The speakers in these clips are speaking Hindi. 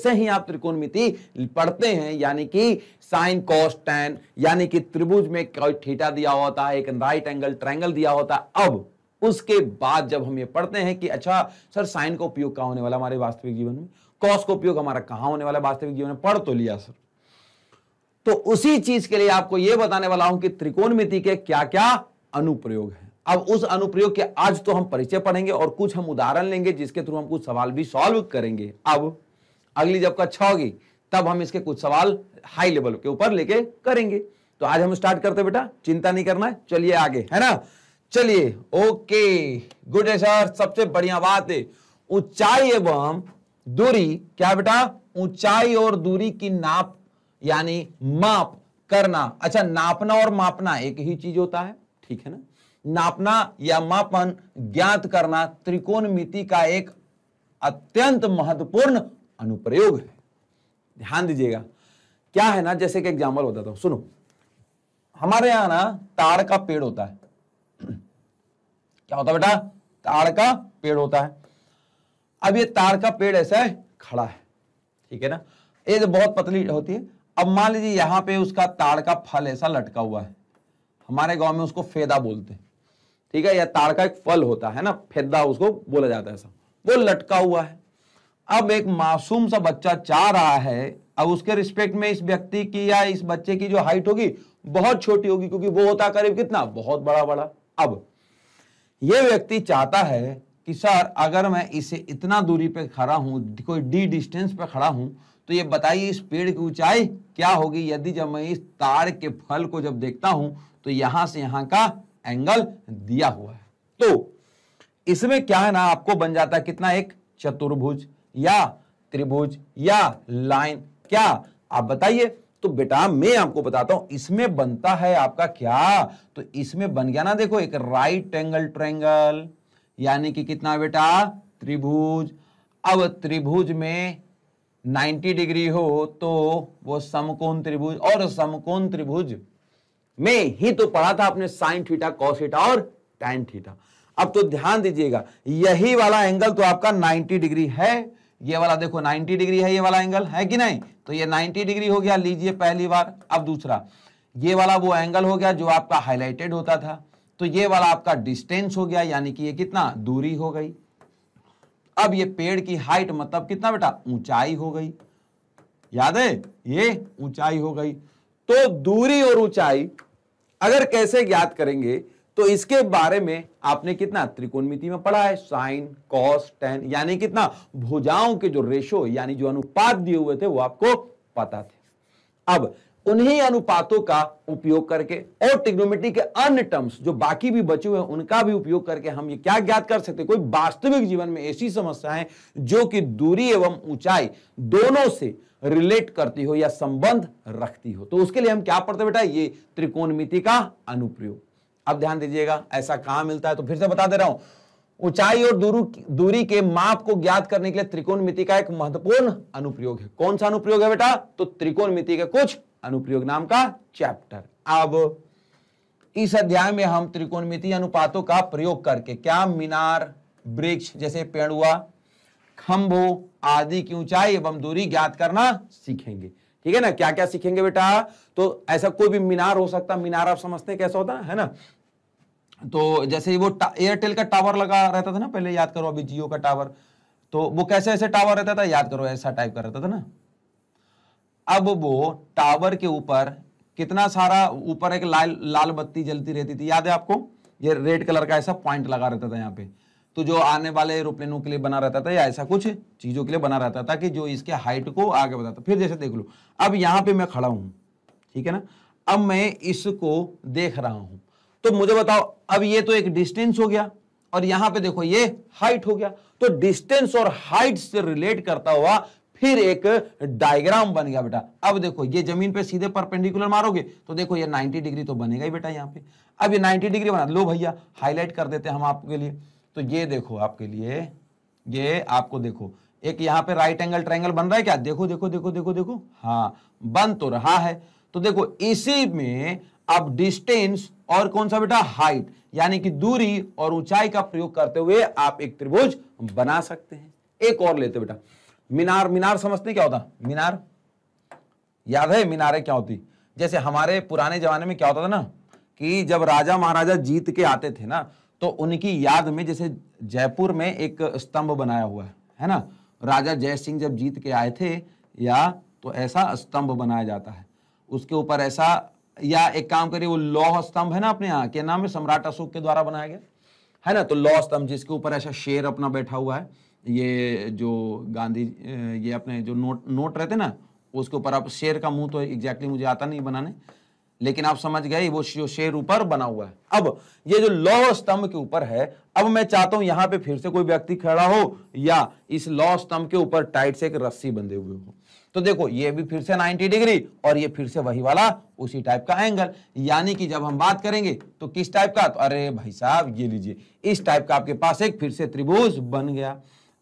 जैसे ही आप त्रिकोणमिति पढ़ते हैं, यानी कि साइन कॉस टैन, यानी कि त्रिभुज में कोई थीटा दिया होता है, एक राइट एंगल ट्रायंगल दिया होता है, अब उसके बाद जब हम ये पढ़ते हैं कि अच्छा सर साइन का उपयोग कहां होने वाला हमारे वास्तविक जीवन में, कॉस का उपयोग हमारा कहां होने वाला वास्तविक जीवन में, पढ़ तो लिया सर। तो उसी चीज के लिए आपको यह बताने वाला हूं कि त्रिकोणमिति के क्या क्या अनुप्रयोग हैं। अब उस अनुप्रयोग के आज तो हम परिचय पढ़ेंगे और कुछ हम उदाहरण लेंगे जिसके थ्रू हम कुछ सवाल भी सॉल्व करेंगे। अब अगली जब कक्षा होगी तब हम इसके कुछ सवाल हाई लेवल के ऊपर लेके करेंगे। तो आज हम स्टार्ट करते बेटा, चिंता नहीं करना है, चलिए आगे, है ना। चलिए ओके गुड है सर, सबसे बढ़िया बात है ऊंचाई एवं दूरी, क्या बेटा, ऊंचाई और दूरी की नाप यानी माप करना। अच्छा, नापना और मापना एक ही चीज होता है, ठीक है ना। नापना या मापन ज्ञात करना त्रिकोणमिति का एक अत्यंत महत्वपूर्ण अनुप्रयोग है। ध्यान दीजिएगा, क्या है ना, जैसे कि एग्जांपल बताता हूं, सुनो। हमारे यहां ना ताड़ का पेड़ होता है। क्या होता है बेटा, ताड़ का पेड़ होता है। अब ये ताड़ का पेड़ ऐसा खड़ा है, ठीक है ना, ये तो बहुत पतली होती है। अब मान लीजिए यहां पे उसका ताड़ का फल ऐसा लटका हुआ है, हमारे गांव में उसको फेदा बोलते हैं, ठीक है, या ताड़ का एक फल होता है ना, फेदा उसको बोला जाता है, ऐसा वो लटका हुआ है। अब एक मासूम सा बच्चा चाह रहा है, अब उसके रिस्पेक्ट में इस व्यक्ति की या इस बच्चे की जो हाइट होगी बहुत छोटी होगी, क्योंकि वो होता करीब कितना, बहुत बड़ा बड़ा। अब ये व्यक्ति चाहता है कि सर अगर मैं इसे इतना दूरी पे खड़ा हूं, कोई डी डिस्टेंस पे खड़ा हूं, तो ये बताइए इस पेड़ की ऊंचाई क्या होगी यदि जब मैं इस ताड़ के फल को जब देखता हूं तो यहां से यहां का एंगल दिया हुआ है। तो इसमें क्या है ना, आपको बन जाता है कितना, एक चतुर्भुज या त्रिभुज या लाइन, क्या आप बताइए। तो बेटा मैं आपको बताता हूं, इसमें बनता है आपका क्या, तो इसमें बन गया ना, देखो एक राइट एंगल ट्रायंगल, यानी कि कितना बेटा, त्रिभुज। अब त्रिभुज में 90 डिग्री हो तो वो समकोण त्रिभुज, और समकोण त्रिभुज में ही तो पढ़ा था आपने साइन थीटा, कॉस थीटा और टैन थीटा। अब तो ध्यान दीजिएगा, यही वाला एंगल तो आपका 90 डिग्री है, ये वाला देखो 90 डिग्री है, ये वाला एंगल है कि नहीं, तो ये 90 डिग्री हो गया, लीजिए पहली बार। अब दूसरा, ये वाला वो एंगल हो गया जो आपका हाईलाइटेड होता था, तो ये वाला आपका डिस्टेंस हो गया, यानी कि ये कितना, दूरी हो गई। अब ये पेड़ की हाइट मतलब कितना बेटा, ऊंचाई हो गई, याद है, ये ऊंचाई हो गई। तो दूरी और ऊंचाई अगर कैसे ज्ञात करेंगे, तो इसके बारे में आपने कितना त्रिकोणमिति में पढ़ा है, साइन कॉस टैन, यानी कितना भुजाओं के जो रेशो यानी जो अनुपात दिए हुए थे वो आपको पता थे। अब उन्हीं अनुपातों का उपयोग करके और ट्रिग्नोमेट्री के अन्य टर्म्स जो बाकी भी बचे हुए हैं उनका भी उपयोग करके हम ये क्या ज्ञात कर सकते हैं, कोई वास्तविक जीवन में ऐसी समस्याएं जो कि दूरी एवं ऊंचाई दोनों से रिलेट करती हो या संबंध रखती हो, तो उसके लिए हम क्या पढ़ते बेटा, ये त्रिकोणमिति का अनुप्रयोग। अब ध्यान दीजिएगा, ऐसा कहां मिलता है, तो फिर से बता दे रहा हूं, ऊंचाई और दूरी के माप को ज्ञात करने के लिए त्रिकोणमिति का एक महत्वपूर्ण अनुप्रयोग है। कौन सा अनुप्रयोग है बेटा, तो त्रिकोणमिति के कुछ अनुप्रयोग नाम का चैप्टर। अब इस अध्याय में हम त्रिकोणमिति अनुपातों का प्रयोग करके क्या मीनार, वृक्ष जैसे पेड़ हुआ, खंभों आदि की ऊंचाई एवं दूरी ज्ञात करना सीखेंगे, ठीक है ना। क्या क्या सीखेंगे बेटा, तो ऐसा कोई भी मीनार हो सकता, मीनार आप समझते हैं कैसा होता है ना, तो जैसे वो एयरटेल का टावर लगा रहता था ना पहले, याद करो, अभी जियो का टावर, तो वो कैसे ऐसे टावर रहता था, याद करो, ऐसा टाइप का रहता था ना। अब वो टावर के ऊपर कितना सारा ऊपर एक लाल बत्ती जलती रहती थी, याद है आपको, ये रेड कलर का ऐसा पॉइंट लगा रहता था यहाँ पे, तो जो आने वाले एरोप्लेनों के लिए बना रहता था या ऐसा कुछ चीजों के लिए बना रहता था कि जो इसके हाइट को आगे बताता। फिर जैसे देख लो, अब यहाँ पे मैं खड़ा हूं, ठीक है ना, अब मैं इसको देख रहा हूं, तो मुझे बताओ, अब ये तो एक डिस्टेंस हो गया और यहां पे देखो ये हाइट हो गया, तो डिस्टेंस और हाइट से रिलेट करता हुआ फिर एक डायग्राम बन गया बेटा। अब देखो ये जमीन पे सीधे परपेंडिकुलर मारोगे तो देखो ये 90 डिग्री तो बनेगा ही बेटा यहाँ पे। अब ये 90 डिग्री बना लो भैया, हाईलाइट कर देते हैं हम आपके लिए, तो ये देखो आपके लिए, ये आपको देखो एक यहाँ पे राइट एंगल ट्रायंगल बन रहा है क्या, देखो देखो देखो देखो देखो, हाँ बन तो रहा है। तो देखो इसी में अब डिस्टेंस और कौन सा बेटा, हाइट, यानी कि दूरी और ऊंचाई का प्रयोग करते हुए आप एक त्रिभुज बना सकते हैं। एक और लेते बेटा, मीनार, मीनार समझते क्या होता? मीनार याद है? मीनारें क्या होती? जैसे हमारे पुराने जमाने में क्या होता था ना कि जब राजा महाराजा जीत के आते थे ना, तो उनकी याद में जैसे जयपुर में एक स्तंभ बनाया हुआ है ना, राजा जय सिंह जब जीत के आए थे या तो ऐसा स्तंभ बनाया जाता है, उसके ऊपर ऐसा, या एक काम करिए वो लौह स्तंभ है ना अपने यहाँ, क्या नाम है, सम्राट अशोक के द्वारा बनाया गया है ना, तो लौह स्तंभ जिसके ऊपर ऐसा शेर अपना बैठा हुआ है, ये जो गांधी, ये अपने जो नोट रहते ना, उसके ऊपर आप शेर का मुंह तो एग्जैक्टली मुझे आता नहीं बनाने, लेकिन आप समझ गए वो जो शेर ऊपर बना हुआ है। अब ये जो लौह स्तंभ के ऊपर है, अब मैं चाहता हूं यहां पे फिर से कोई व्यक्ति खड़ा हो या इस लौह स्तंभ के ऊपर टाइट से एक रस्सी बंधे हुए हो, तो देखो ये भी फिर से 90 डिग्री और ये फिर से वही वाला उसी टाइप का एंगल, यानी कि जब हम बात करेंगे तो किस टाइप का, तो अरे भाई साहब ये लीजिए इस टाइप का आपके पास एक फिर से त्रिभुज बन गया।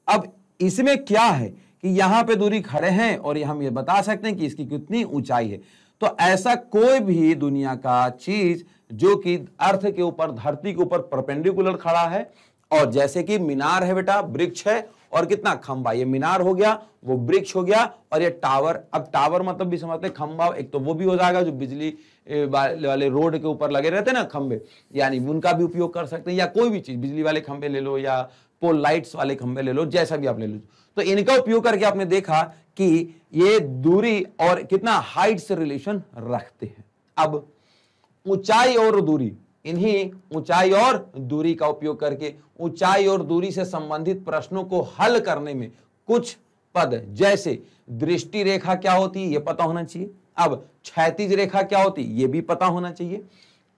अब इसमें क्या है कि यहां पे दूरी खड़े हैं और हम ये बता सकते हैं कि इसकी कितनी ऊंचाई है। तो ऐसा कोई भी दुनिया का चीज जो कि अर्थ के ऊपर, धरती के ऊपर परपेंडिकुलर खड़ा है, और जैसे कि मीनार है बेटा, वृक्ष है, और कितना खंबा, ये मीनार हो गया, वो वृक्ष हो गया, और ये टावर। अब टावर मतलब भी समझते हैं, खंबा एक तो वो भी हो जाएगा जो बिजली वाले रोड के ऊपर लगे रहते हैं ना खंबे, यानी उनका भी उपयोग कर सकते हैं, या कोई भी चीज, बिजली वाले खंबे ले लो या पोल लाइट्स वाले खंबे ले लो, जैसा भी आप ले लो, तो इनका उपयोग करके आपने देखा कि ये दूरी और कितना हाइट से रिलेशन रखते हैं। अब ऊंचाई और दूरी, इन्हीं ऊंचाई और दूरी का उपयोग करके ऊंचाई और दूरी से संबंधित प्रश्नों को हल करने में कुछ पद, जैसे दृष्टि रेखा क्या होती है ये पता होना चाहिए, अब क्षैतिज रेखा क्या होती है ये भी पता होना चाहिए,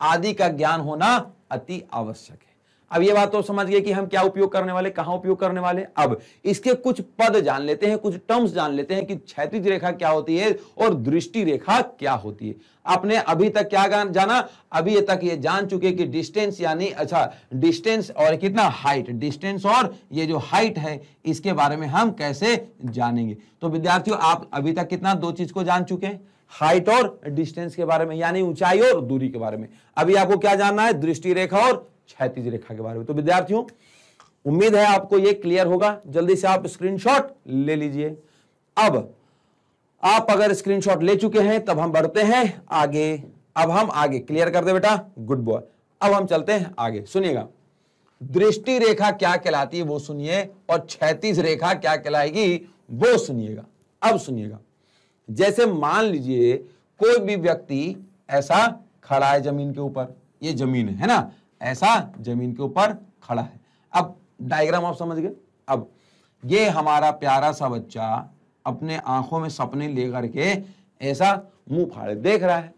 आदि का ज्ञान होना अति आवश्यक है। अब ये बात तो समझ गए कि हम क्या उपयोग करने वाले, कहां उपयोग करने वाले। अब इसके कुछ पद जान लेते हैं, कुछ टर्म्स जान लेते हैं कि क्षैतिज रेखा क्या होती है और दृष्टि रेखा क्या होती है। आपने अभी तक क्या जाना, अभी तक ये जान चुके कि डिस्टेंस यानी, अच्छा डिस्टेंस और कितना हाइट, डिस्टेंस और ये जो हाइट है इसके बारे में हम कैसे जानेंगे। तो विद्यार्थियों आप अभी तक कितना दो चीज को जान चुके हैं, हाइट और डिस्टेंस के बारे में, यानी ऊंचाई और दूरी के बारे में। अभी आपको क्या जानना है, दृष्टि रेखा और क्षैतिज रेखा के बारे में। तो विद्यार्थियों उम्मीद है आपको ये क्लियर होगा, जल्दी से आप स्क्रीनशॉट ले लीजिए। अब आप अगर स्क्रीनशॉट ले चुके हैं तब हम बढ़ते हैं आगे। अब हम आगे क्लियर कर दे बेटा, गुड बॉय। अब हम चलते हैं आगे, सुनिएगा दृष्टि रेखा क्या कहलाती है वो सुनिए, और क्षैतिज रेखा क्या कहलाएगी वो सुनिएगा। अब सुनिएगा, जैसे मान लीजिए कोई भी व्यक्ति ऐसा खड़ा है जमीन के ऊपर, ये जमीन है ना, ऐसा जमीन के ऊपर खड़ा है। अब डायग्राम आप समझ गए। अब ये हमारा प्यारा सा बच्चा अपने आंखों में सपने लेकर के ऐसा मुंह फाड़े देख रहा है।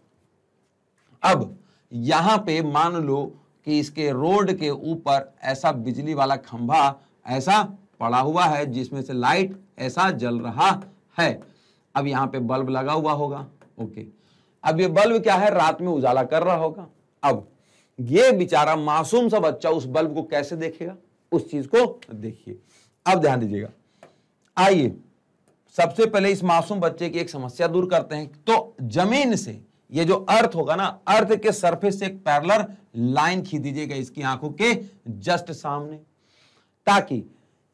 अब यहां पे मान लो कि इसके रोड के ऊपर ऐसा बिजली वाला खंभा ऐसा पड़ा हुआ है जिसमें से लाइट ऐसा जल रहा है। अब यहां पे बल्ब लगा हुआ होगा, ओके। अब ये बल्ब क्या है, रात में उजाला कर रहा होगा। अब ये बेचारा मासूम सा बच्चा उस बल्ब को कैसे देखेगा, उस चीज को देखिए। अब ध्यान दीजिएगा, आइए सबसे पहले इस मासूम बच्चे की एक समस्या दूर करते हैं। तो जमीन से ये जो अर्थ होगा ना, अर्थ के सरफेस से एक पैरेलल लाइन खींच दीजिएगा इसकी आंखों के जस्ट सामने, ताकि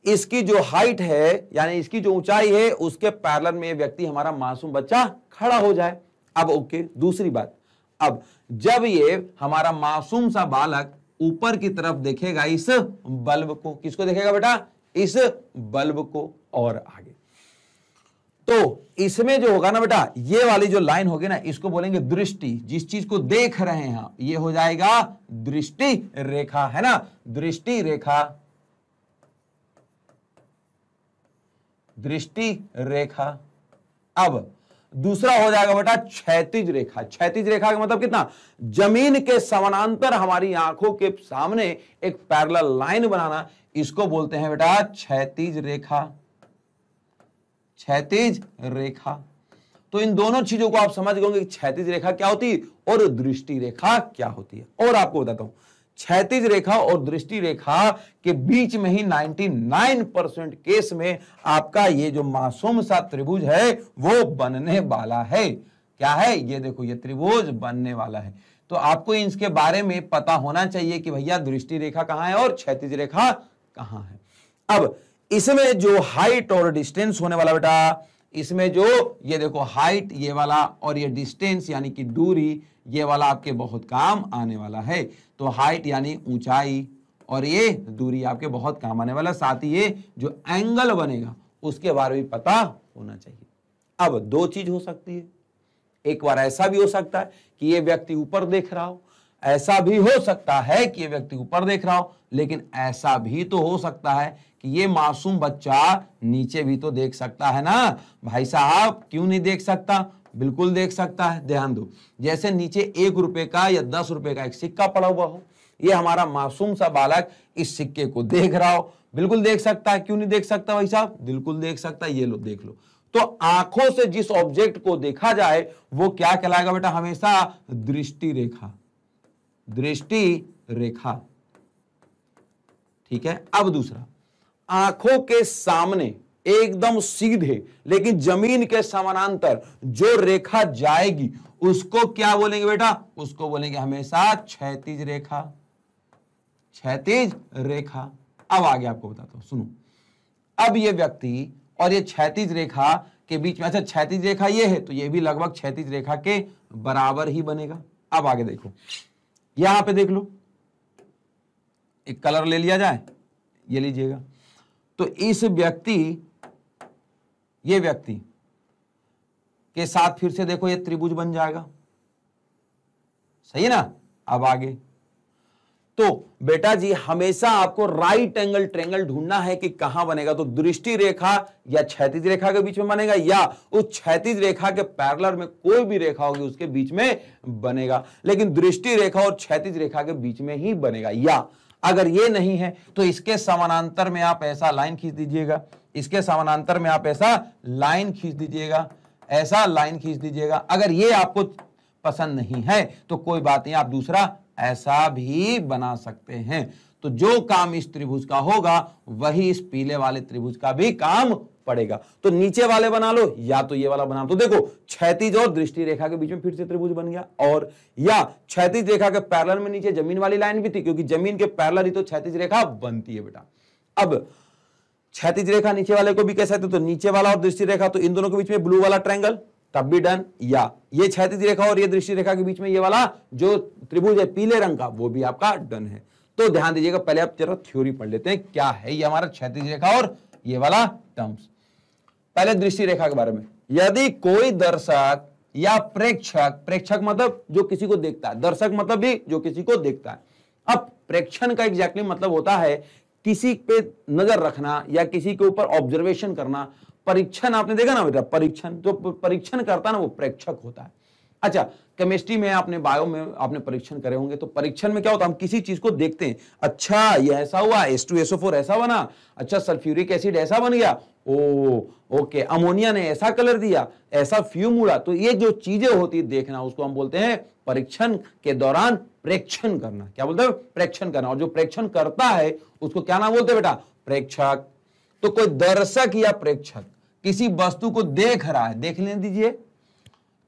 इसकी जो हाइट है यानी इसकी जो ऊंचाई है उसके पैरेलल में ये व्यक्ति हमारा मासूम बच्चा खड़ा हो जाए। अब ओके, दूसरी बात, अब जब ये हमारा मासूम सा बालक ऊपर की तरफ देखेगा इस बल्ब को, किसको देखेगा बेटा, इस बल्ब को, और आगे, तो इसमें जो होगा ना बेटा, ये वाली जो लाइन होगी ना इसको बोलेंगे दृष्टि। जिस चीज को देख रहे हैं ये हो जाएगा दृष्टि रेखा, है ना, दृष्टि रेखा, दृष्टि रेखा। अब दूसरा हो जाएगा बेटा क्षैतिज रेखा। क्षैतिज रेखा का मतलब कितना, जमीन के समानांतर हमारी आंखों के सामने एक पैरेलल लाइन बनाना, इसको बोलते हैं बेटा क्षैतिज रेखा, क्षैतिज रेखा। तो इन दोनों चीजों को आप समझ गए कि क्षैतिज रेखा क्या होती है और दृष्टि रेखा क्या होती है। और आपको बताता हूं, क्षैतिज रेखा और दृष्टि रेखा के बीच में ही 99% केस में आपका ये जो मासूम सा त्रिभुज है वो बनने वाला है। क्या है ये, देखो ये त्रिभुज बनने वाला है। तो आपको इसके बारे में पता होना चाहिए कि भैया दृष्टि रेखा कहां है और क्षैतिज रेखा कहां है। अब इसमें जो हाइट और डिस्टेंस होने वाला बेटा, इसमें जो ये देखो हाइट ये वाला और ये डिस्टेंस यानी कि दूरी ये वाला आपके बहुत काम आने वाला है। तो हाइट यानी ऊंचाई और ये दूरी आपके बहुत काम आने वाला, साथ ही ये जो एंगल बनेगा उसके बारे में पता होना चाहिए। अब दो चीज हो सकती है, एक बार ऐसा भी हो सकता है कि ये व्यक्ति ऊपर देख रहा हो, ऐसा भी हो सकता है कि ये व्यक्ति ऊपर देख रहा हो, लेकिन ऐसा भी तो हो सकता है कि ये मासूम बच्चा नीचे भी तो देख सकता है ना भाई साहब। क्यों नहीं देख सकता? बिल्कुल देख सकता है। ध्यान दो, जैसे नीचे 1 रुपए का या 10 रुपए का एक सिक्का पड़ा हुआ हो, ये हमारा मासूम सा बालक इस सिक्के को देख रहा हो, बिल्कुल देख सकता है। क्यों नहीं देख सकता भाई साहब? बिल्कुल देख सकता है। ये लो देख लो। तो आंखों से जिस ऑब्जेक्ट को देखा जाए वो क्या कहलाएगा बेटा? हमेशा दृष्टि रेखा, दृष्टि रेखा। ठीक है। अब दूसरा, आंखों के सामने एकदम सीधे लेकिन जमीन के समानांतर जो रेखा जाएगी उसको क्या बोलेंगे बेटा? उसको बोलेंगे हमेशा क्षैतिज रेखा, क्षैतिज रेखा। अब आगे आपको बताता हूं, सुनो। अब ये व्यक्ति और ये क्षैतिज रेखा के बीच में, अच्छा क्षैतिज रेखा ये है तो ये भी लगभग क्षैतिज रेखा के बराबर ही बनेगा। अब आगे देखो, यहां पे देख लो, एक कलर ले लिया जाए, ये लीजिएगा। तो इस व्यक्ति, ये व्यक्ति के साथ फिर से देखो ये त्रिभुज बन जाएगा, सही है ना। अब आगे तो बेटा जी हमेशा आपको राइट एंगल ट्रायंगल ढूंढना है कि कहां बनेगा। तो दृष्टि रेखा या क्षैतिज रेखा के बीच में बनेगा या उस क्षैतिज रेखा के पैरेलल में कोई भी रेखा होगी उसके बीच में बनेगा, लेकिन दृष्टि रेखा और क्षैतिज रेखा के बीच में ही बनेगा। या अगर ये नहीं है तो इसके समानांतर में आप ऐसा लाइन खींच दीजिएगा, इसके समानांतर में आप ऐसा लाइन खींच दीजिएगा, ऐसा लाइन खींच दीजिएगा। अगर ये आपको पसंद नहीं है तो कोई बात नहीं, आप दूसरा ऐसा भी बना सकते हैं। तो जो काम इस त्रिभुज का होगा वही इस पीले वाले त्रिभुज का भी काम पड़ेगा। तो नीचे वाले बना लो या तो ये वाला बना लो। तो देखो क्षैतिज और दृष्टि रेखा के बीच में फिर से त्रिभुज बन गया, और या क्षैतिज रेखा के पैरेलल में नीचे जमीन वाली लाइन भी थी, क्योंकि जमीन के पैरेलल ही तो क्षैतिज रेखा बनती है बेटा। अब क्षैतिज रेखा नीचे वाले को भी कह सकते, तो नीचे वाला और दृष्टि रेखा, तो इन दोनों के बीच में ब्लू वाला ट्रायंगल, तब भी डन। या ये क्षैतिज रेखा और ये दृष्टि रेखा के बीच में ये वाला जो त्रिभुज है पीले रंग का, वो भी आपका डन है। तो ध्यान दीजिएगा, पहले आप जरा थ्योरी पढ़ लेते हैं क्या है ये हमारा क्षैतिज रेखा और ये वाला टर्म्स। पहले दृष्टि रेखा के बारे में, यदि कोई दर्शक या प्रेक्षक, प्रेक्षक मतलब जो किसी को देखता है, दर्शक मतलब भी जो किसी को देखता है। अब प्रेक्षण का एग्जैक्टली मतलब होता है किसी पे नजर रखना या किसी के ऊपर ऑब्जर्वेशन करना। परीक्षण आपने देखा ना बेटा, परीक्षण जो परीक्षण करता है ना वो प्रेक्षक होता है। अच्छा, केमिस्ट्री में आपने, बायो में आपने परीक्षण करे होंगे, तो परीक्षण में क्या होता है, हम किसी चीज को देखते हैं, अच्छा ये ऐसा हुआ, H2SO4 ऐसा बना, अच्छा सल्फ्यूरिक एसिड ऐसा बन गया, ओके अमोनिया ने ऐसा कलर दिया, ऐसा फ्यूम उड़ा। तो ये जो चीजें होती है देखना, उसको हम बोलते हैं परीक्षण के दौरान प्रेक्षण करना। क्या बोलते हैं? प्रेक्षण करना। और जो प्रेक्षण करता है उसको क्या नाम बोलते हैं बेटा? प्रेक्षक। तो कोई दर्शक या प्रेक्षक किसी वस्तु को देख रहा है, देख लेने दीजिए,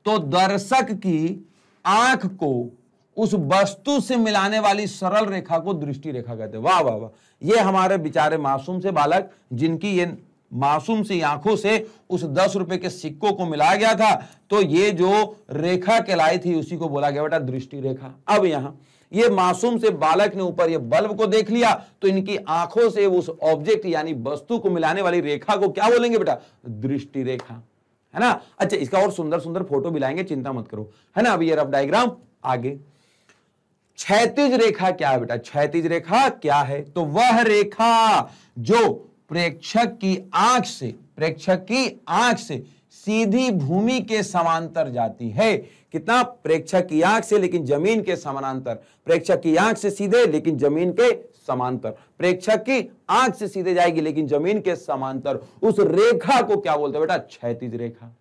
तो दर्शक की आंख को उस वस्तु से मिलाने वाली सरल रेखा को दृष्टि रेखा कहते हैं। वाह वाह वाह, ये हमारे बेचारे मासूम से बालक जिनकी ये मासूम सी आंखों से उस 10 रुपए के सिक्कों को मिलाया गया था, तो ये जो रेखा कहलाई थी उसी को बोला गया बेटा दृष्टि रेखा। अब यहां ये मासूम से बालक ने ऊपर ये बल्ब को देख लिया, तो इनकी आंखों से उस ऑब्जेक्ट यानी वस्तु को मिलाने वाली रेखा को क्या बोलेंगे बेटा? दृष्टि रेखा, है ना। अच्छा, इसका और सुंदर सुंदर फोटो भी लाएंगे, चिंता मत करो, है ना। अभी ये रफ डायग्राम आगे। क्षैतिज रेखा क्या है बेटा? क्षैतिज रेखा क्या है? तो वह रेखा जो प्रेक्षक की आंख से, प्रेक्षक की आंख से सीधी भूमि के समांतर जाती है। कितना? प्रेक्षक की आंख से लेकिन जमीन के समानांतर, प्रेक्षक की आंख से सीधे लेकिन जमीन के समांतर, प्रेक्षक की आंख से सीधे जाएगी लेकिन जमीन के समांतर, उस रेखा को क्या बोलते हैं बेटा? क्षैतिज रेखा।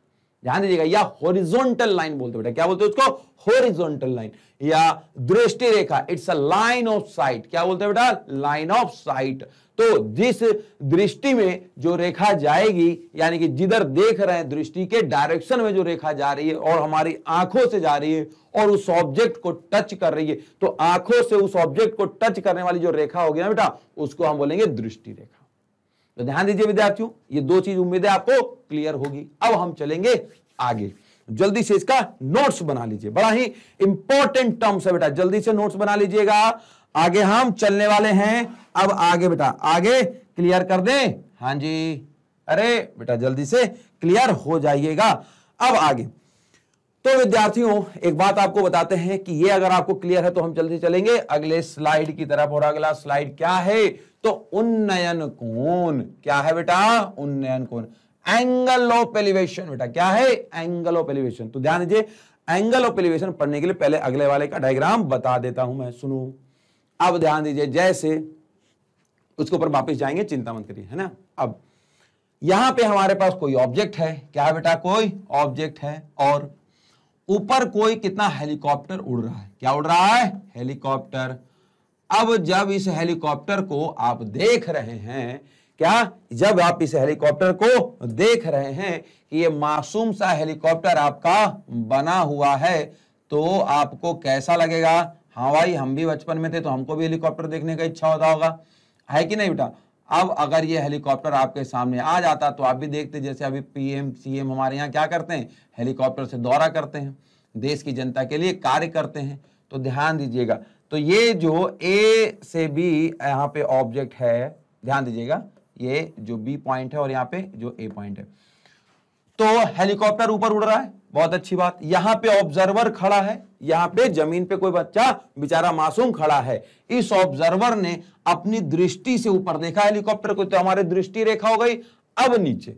ध्यान दीजिएगा, या हॉरिजॉन्टल लाइन बोलते बेटा। क्या बोलते हैं उसको? हॉरिजॉन्टल लाइन या दृष्टि रेखा। It's a line of sight. क्या बोलते हैं बेटा? Line of sight. तो जिस दृष्टि में जो रेखा जाएगी, यानी कि जिधर देख रहे हैं दृष्टि के डायरेक्शन में जो रेखा जा रही है और हमारी आंखों से जा रही है और उस ऑब्जेक्ट को टच कर रही है, तो आंखों से उस ऑब्जेक्ट को टच करने वाली जो रेखा होगी ना बेटा, उसको हम बोलेंगे दृष्टि रेखा। तो ध्यान दीजिए विद्यार्थियों, ये दो चीज उम्मीद है आपको क्लियर होगी। अब हम चलेंगे आगे, जल्दी से इसका नोट्स बना लीजिए, बड़ा ही इंपॉर्टेंट टर्म्स है बेटा, जल्दी से नोट्स बना लीजिएगा। आगे हम चलने वाले हैं। अब आगे बेटा, आगे क्लियर कर दें। हाँ जी, अरे बेटा जल्दी से क्लियर हो जाइएगा। अब आगे तो विद्यार्थियों एक बात आपको बताते हैं कि ये अगर आपको क्लियर है तो हम जल्दी चलेंगे अगले स्लाइड की तरफ। और अगला स्लाइड क्या है? तो उन्नयन कोण। क्या है बेटा? उन्नयन कोण, एंगल ऑफ एलिवेशन। बेटा क्या है? Angle of elevation. तो ध्यान दीजिए, एंगल ऑफ एलिवेशन पढ़ने के लिए पहले अगले वाले का डायग्राम बता देता हूं मैं, सुनो। अब ध्यान दीजिए, जैसे उसके ऊपर वापस जाएंगे, चिंता मत करिए, है ना। अब यहां पे हमारे पास कोई ऑब्जेक्ट है। क्या है बेटा? कोई ऑब्जेक्ट है और ऊपर कोई कितना हेलीकॉप्टर उड़ रहा है। क्या उड़ रहा है? हेलीकॉप्टर। अब जब इस हेलीकॉप्टर को आप देख रहे हैं, क्या जब आप इस हेलीकॉप्टर को देख रहे हैं कि ये मासूम सा हेलीकॉप्टर आपका बना हुआ है, तो आपको कैसा लगेगा? हाँ भाई, हम भी बचपन में थे तो हमको भी हेलीकॉप्टर देखने का इच्छा होता होगा, है कि नहीं बेटा। अब अगर ये हेलीकॉप्टर आपके सामने आ जाता तो आप भी देखते, जैसे अभी पीएम सीएम हमारे यहाँ क्या करते हैं, हेलीकॉप्टर से दौरा करते हैं, देश की जनता के लिए कार्य करते हैं। तो ध्यान दीजिएगा, तो ये जो ए से बी यहाँ पे ऑब्जेक्ट है, ध्यान दीजिएगा, ये जो बी पॉइंट है और यहाँ पे जो ए पॉइंट है, तो हेलीकॉप्टर ऊपर उड़ रहा है, बहुत अच्छी बात। यहां पे ऑब्जर्वर खड़ा है, यहां पे जमीन पे कोई बच्चा बेचारा मासूम खड़ा है। इस ऑब्जर्वर ने अपनी दृष्टि से ऊपर देखा हेलीकॉप्टर को, तो हमारी दृष्टि रेखा हो गई। अब नीचे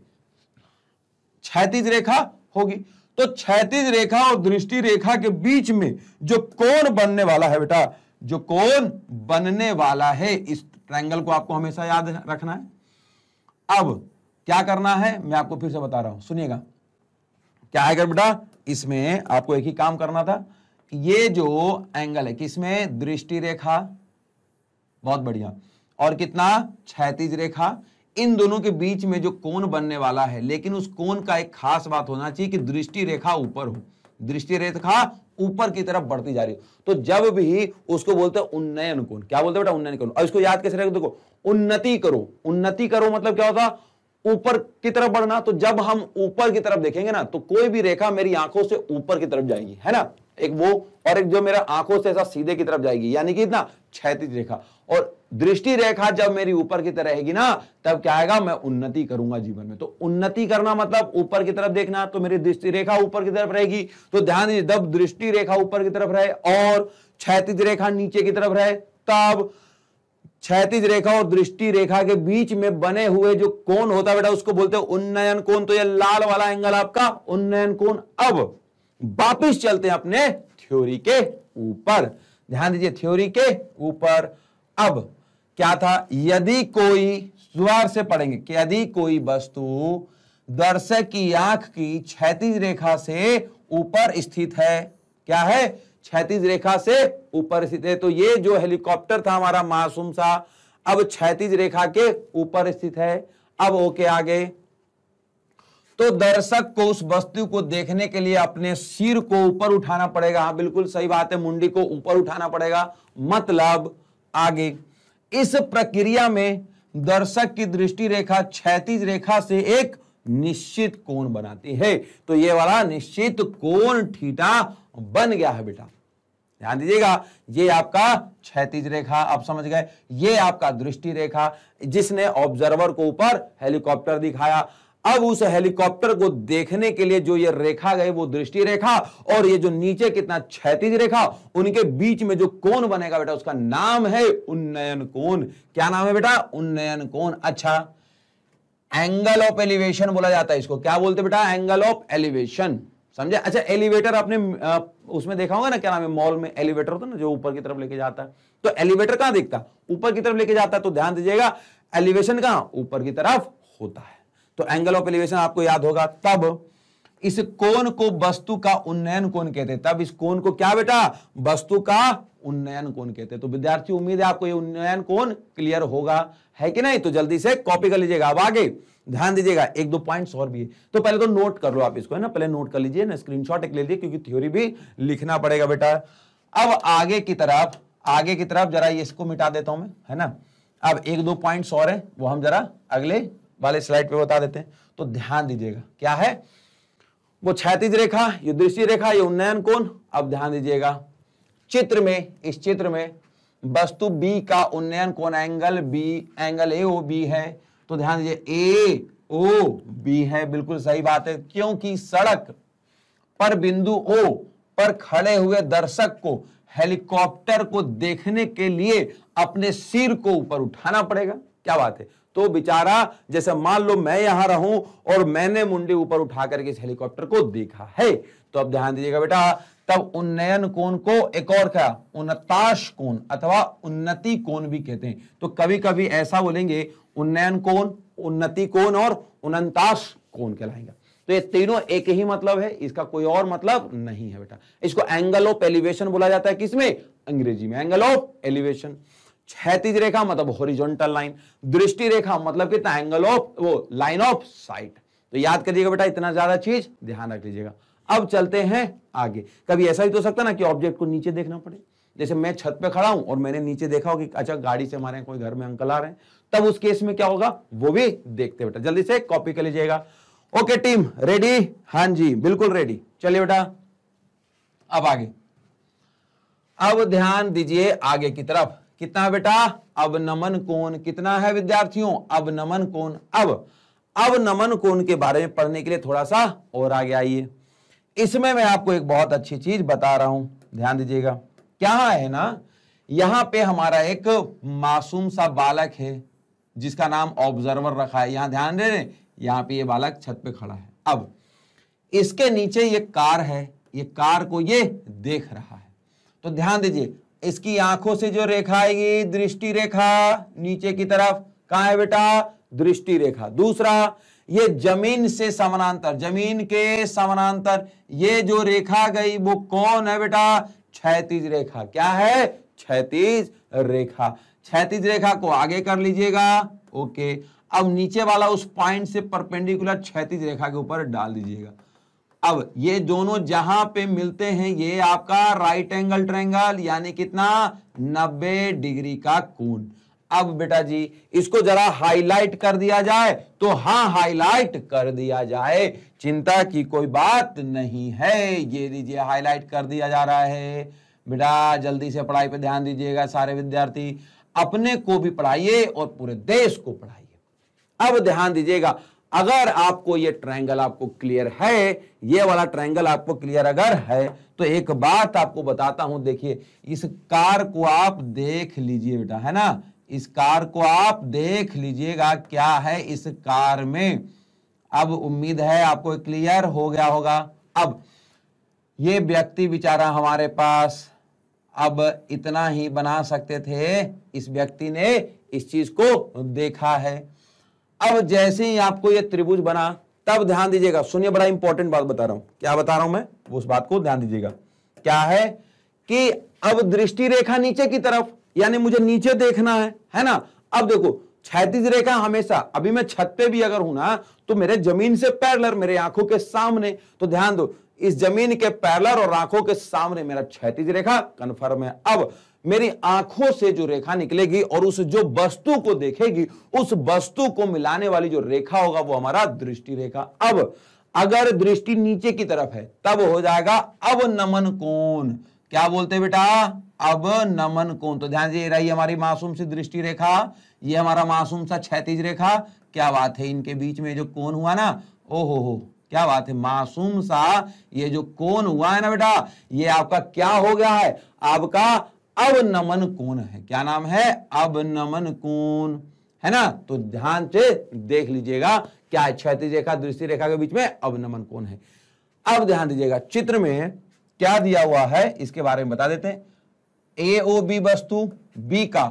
क्षैतिज रेखा होगी, तो क्षैतिज रेखा और दृष्टि रेखा के बीच में जो कोण बनने वाला है बेटा, जो कोण बनने वाला है, इस ट्रायंगल को आपको हमेशा याद रखना है। अब क्या करना है मैं आपको फिर से बता रहा हूं, सुनिएगा। क्या है बेटा, इसमें आपको एक ही काम करना था कि ये जो एंगल है किसमें, दृष्टि रेखा, बहुत बढ़िया, और कितना, क्षैतिज रेखा, इन दोनों के बीच में जो कोण बनने वाला है, लेकिन उस कोण का एक खास बात होना चाहिए कि दृष्टि रेखा ऊपर हो, दृष्टि रेखा ऊपर की तरफ बढ़ती जा रही हो। तो जब भी उसको बोलते हैं उन्नयन कोण। क्या बोलते हैं बेटा? उन्नयन कोण। और इसको याद कैसे रखो, देखो, उन्नति करो। उन्नति करो मतलब क्या होता? ऊपर की तरफ बढ़ना। तो जब हम ऊपर की तरफ देखेंगे ना, तो कोई भी रेखा मेरी आंखों से ऊपर की तरफ जाएगी, है ना, एक वो, और एक जो मेरा आंखों से ऐसा सीधे की तरफ जाएगी, यानी कि इतना क्षैतिज रेखा। और दृष्टि रेखा जब मेरी ऊपर की तरफ रहेगी ना, तब क्या आएगा, मैं उन्नति करूंगा जीवन में। तो उन्नति करना मतलब ऊपर की तरफ देखना, तो मेरी दृष्टि रेखा ऊपर की तरफ रहेगी। तो ध्यान दीजिए, जब दृष्टि रेखा ऊपर की तरफ रहे और क्षैतिज रेखा नीचे की तरफ रहे, तब क्षैतिज रेखा और दृष्टि रेखा के बीच में बने हुए जो कोण होता है बेटा, उसको बोलते हैं उन्नयन कोण। तो ये लाल वाला एंगल आपका उन्नयन कोण। अब वापिस चलते हैं अपने थ्योरी के ऊपर, ध्यान दीजिए, थ्योरी के ऊपर। अब क्या था, यदि कोई, जोर से पढ़ेंगे कि यदि कोई वस्तु दर्शक की आंख की क्षैतिज रेखा से ऊपर स्थित है, क्या है, क्षैतिज रेखा से ऊपर स्थित है, तो ये जो हेलीकॉप्टर था हमारा मासूम सा, अब क्षैतिज रेखा के ऊपर स्थित है। अब ओके, आगे, तो दर्शक को उस वस्तु को देखने के लिए अपने सिर को ऊपर उठाना पड़ेगा। हाँ बिल्कुल सही बात है, मुंडी को ऊपर उठाना पड़ेगा। मतलब आगे इस प्रक्रिया में दर्शक की दृष्टि रेखा क्षैतिज रेखा से एक निश्चित कोण बनाती है। तो ये वाला निश्चित कोण थीटा बन गया है बेटा, ध्यान दीजिएगा। ये आपका क्षैतिज रेखा, आप समझ गए, ये आपका दृष्टि रेखा जिसने ऑब्जर्वर को ऊपर हेलीकॉप्टर दिखाया। अब उस हेलीकॉप्टर को देखने के लिए जो ये रेखा गई वो दृष्टि रेखा, और ये जो नीचे कितना क्षैतिज रेखा, उनके बीच में जो कोण बनेगा बेटा, उसका नाम है उन्नयन कोण। क्या नाम है बेटा? उन्नयन कोण। अच्छा, एंगल ऑफ एलिवेशन बोला जाता है इसको। क्या बोलते बेटा? एंगल ऑफ एलिवेशन, समझे। अच्छा, एलिवेटर आपने उसमें देखा होगा ना, क्या नाम है, मॉल में एलिवेटर होता है ना, जो ऊपर की तरफ लेके जाता है। तो एलिवेटर कहां दिखता? ऊपर की तरफ लेके जाता है। तो ध्यान दीजिएगा, एलिवेशन कहां? ऊपर की तरफ होता है। तो एंगल ऑफ एलिवेशन आपको याद होगा। तब इस कोण को वस्तु का उन्नयन कोण कहते हैं। तब इस कोण को क्या बेटा? वस्तु का उन्नयन कोण कहते हैं। तो विद्यार्थी, उम्मीद है आपको ये उन्नयन कोण क्लियर होगा, है कि नहीं? तो जल्दी से कॉपी कर लीजिएगा। अब आगे ध्यान दीजिएगा, एक दो पॉइंट्स और भी है, तो पहले तो नोट कर लो आप इसको, है ना, पहले नोट कर लीजिए ना, स्क्रीनशॉट एक ले लीजिए, क्योंकि थ्योरी भी लिखना पड़ेगा बेटा। अब आगे की तरफ जरा इसको मिटा देता हूं मैं, है ना। अब एक दो पॉइंट्स और हैं, वो हम जरा अगले वाले स्लाइड पे बता देते हैं। तो ध्यान दीजिएगा क्या है वो क्षैतिज रेखा, ये दृष्टि रेखा, ये उन्नयन कोण। अब ध्यान दीजिएगा चित्र में, इस चित्र में वस्तु बी का उन्नयन कोण angle B, angle A O B है। तो ध्यान दीजिए ए ओ बी है, बिल्कुल सही बात है, क्योंकि सड़क पर बिंदु ओ पर खड़े हुए दर्शक को हेलीकॉप्टर को देखने के लिए अपने सिर को ऊपर उठाना पड़ेगा। क्या बात है। तो बेचारा जैसे मान लो मैं यहां रहूं और मैंने मुंडी ऊपर उठा करके इस हेलीकॉप्टर को देखा है। तो अब ध्यान दीजिएगा बेटा, तब उन्नयन कोण को एक और क्या उन्नताश कोण अथवा उन्नति कोण भी कहते हैं। तो कभी कभी ऐसा बोलेंगे उन्नयन कोण, उन्नति कोण और उन्नताश कोण कहलाएंगे। तो ये तीनों एक ही मतलब है, इसका कोई और मतलब नहीं है बेटा। इसको एंगल ऑफ एलिवेशन बोला जाता है, किसमें, अंग्रेजी में, एंगल ऑफ एलिवेशन। क्षैतिज रेखा मतलब हॉरिजॉन्टल लाइन, दृष्टि रेखा मतलब कितना, एंगल ऑफ वो लाइन ऑफ साइट। तो याद करिएगा बेटा, इतना ज्यादा चीज ध्यान रख लीजिएगा। अब चलते हैं आगे। कभी ऐसा ही तो सकता ना कि ऑब्जेक्ट को नीचे देखना पड़े, जैसे मैं छत पे खड़ा हूं और मैंने नीचे देखा हो कि अच्छा गाड़ी से हमारे कोई घर में अंकल आ रहे हैं, तब उस केस में क्या होगा वो भी देखते बेटा। जल्दी से कॉपी कर लीजिएगा। Okay team, ready? हाँ जी बिल्कुल रेडी। चलिए बेटा अब आगे, अब ध्यान दीजिए आगे की तरफ। कितना है बेटा, अवनमन कोण कितना है विद्यार्थियों, अवनमन कोण। अब अवनमन कोण के बारे में पढ़ने के लिए थोड़ा सा और आगे आइए। इसमें मैं आपको एक बहुत अच्छी चीज बता रहा हूं, ध्यान दीजिएगा। क्या है ना, यहां पे हमारा एक मासूम सा बालक है जिसका नाम ऑब्जर्वर रखा है। यहां ध्यान दे रहे, यहां पे ये बालक छत पे खड़ा है। अब इसके नीचे ये कार है, ये कार को ये देख रहा है। तो ध्यान दीजिए, इसकी आंखों से जो रेखा आएगी दृष्टि रेखा, नीचे की तरफ कहां है बेटा, दृष्टि रेखा। दूसरा, ये जमीन से समानांतर, जमीन के समानांतर ये जो रेखा गई वो कौन है बेटा, क्षैतिज रेखा। क्या है, क्षैतिज रेखा। क्षैतिज रेखा को आगे कर लीजिएगा। ओके, अब नीचे वाला उस पॉइंट से परपेंडिकुलर क्षैतिज रेखा के ऊपर डाल दीजिएगा। अब ये दोनों जहां पे मिलते हैं ये आपका राइट एंगल ट्रायंगल, यानी कितना, 90 डिग्री का कोण। अब बेटा जी इसको जरा हाईलाइट कर दिया जाए, तो हाँ हाईलाइट कर दिया जाए, चिंता की कोई बात नहीं है। ये लीजिए हाईलाइट कर दिया जा रहा है। बेटा जल्दी से पढ़ाई पे ध्यान दीजिएगा सारे विद्यार्थी, अपने को भी पढ़ाइए और पूरे देश को पढ़ाइए। अब ध्यान दीजिएगा, अगर आपको ये ट्रायंगल आपको क्लियर है, ये वाला ट्रायंगल आपको क्लियर अगर है, तो एक बात आपको बताता हूं। देखिए इस कार को आप देख लीजिए बेटा, है ना, इस कार को आप देख लीजिएगा क्या है इस कार में। अब उम्मीद है आपको क्लियर हो गया होगा। अब ये व्यक्ति बेचारा हमारे पास अब इतना ही बना सकते थे, इस व्यक्ति ने इस चीज को देखा है। अब जैसे ही आपको ये त्रिभुज बना, तब ध्यान दीजिएगा, सुनिए बड़ा इंपॉर्टेंट बात बता रहा हूं। क्या बता रहा हूं मैं, उस बात को ध्यान दीजिएगा। क्या है कि अब दृष्टि रेखा नीचे की तरफ, यानी मुझे नीचे देखना है ना। अब देखो क्षैतिज रेखा हमेशा, अभी मैं छत पे भी अगर हूं ना, तो मेरे जमीन से पैरेलल, मेरे आंखों के सामने। तो ध्यान दो, इस जमीन के पैरेलल और आंखों के सामने मेरा क्षैतिज रेखा कन्फर्म है। अब मेरी आंखों से जो रेखा निकलेगी और उस जो वस्तु को देखेगी, उस वस्तु को मिलाने वाली जो रेखा होगा वो हमारा दृष्टि रेखा। अब अगर दृष्टि नीचे की तरफ है तब हो जाएगा अवनमन कोण। क्या बोलते हैं बेटा, अवनमन कोण। तो ध्यान दीजिए, रही हमारी मासूम सी दृष्टि रेखा, ये हमारा मासूम सा क्षैतिज रेखा। क्या बात है, इनके बीच में जो कोण हुआ ना, ओ हो क्या बात है, मासूम सा ये जो कोण हुआ है ना बेटा, ये आपका क्या हो गया है, आपका अवनमन कोण है। क्या नाम है, अवनमन कोण, है ना। तो ध्यान से देख लीजिएगा क्या है, क्षैतिज रेखा दृष्टि रेखा के बीच में अवनमन कोण है। अब ध्यान दीजिएगा, चित्र में क्या दिया हुआ है इसके बारे में बता देते हैं। AOB वस्तु B का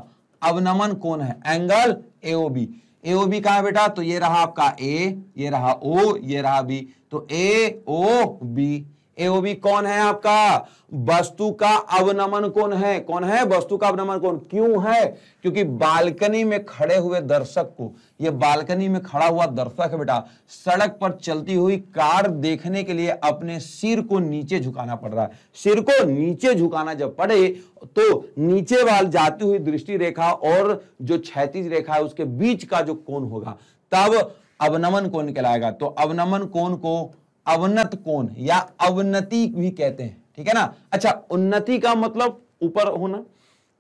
अवनमन कोण है एंगल AOB। AOB कहां है बेटा, तो ये रहा आपका A, ये रहा O, ये रहा B। तो AOB एओबी कौन है आपका? वस्तु का अवनमन कोण है। कौन है? वस्तु का अवनमन कोण। क्यों है? क्योंकि बालकनी में खड़े हुए दर्शक को, ये बालकनी में खड़ा हुआ दर्शक है बेटा, सड़क पर चलती हुई कार देखने के लिए अपने सिर को नीचे झुकाना पड़ रहा है। सिर को नीचे झुकाना जब पड़े तो नीचे वाल जाती हुई दृष्टि रेखा और जो क्षैतिज रेखा है उसके बीच का जो कोण होगा तब अवनमन कोण कहलाएगा। तो अवनमन कोण को अवनत कोण या अवनति भी कहते हैं, ठीक है ना। अच्छा, उन्नति का मतलब ऊपर होना,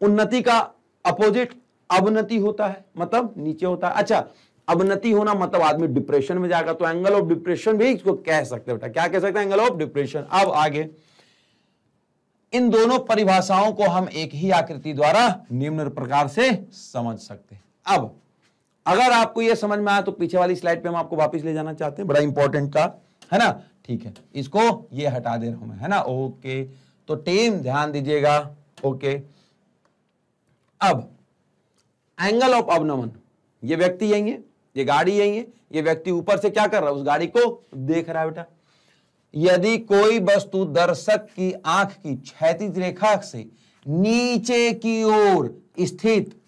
उन्नति का अपोजिट अवनति होता है, मतलब नीचे होता है। अच्छा, अवनति होना मतलब आदमी डिप्रेशन में जाएगा, तो एंगल ऑफ डिप्रेशन भी इसको कह सकते हैं बेटा। क्या कह सकते हैं? Angle of depression. अब आगे इन दोनों परिभाषाओं को हम एक ही आकृति द्वारा निम्न प्रकार से समझ सकते हैं। अब अगर आपको यह समझ में आया तो पीछे वाली स्लाइड पे हम आपको वापस ले जाना चाहते हैं, बड़ा इंपॉर्टेंट था, है ना। ठीक है, इसको ये हटा दे रहा हूं मैं, है ना। ओके, तो टीम ध्यान दीजिएगा। ओके, अब एंगल ऑफ अवनमन, ये व्यक्ति यही है, ये गाड़ी यही है, ये व्यक्ति ऊपर से क्या कर रहा है? उस गाड़ी को देख रहा है बेटा। यदि कोई वस्तु दर्शक की आंख की क्षैतिज रेखा से नीचे की ओर स्थित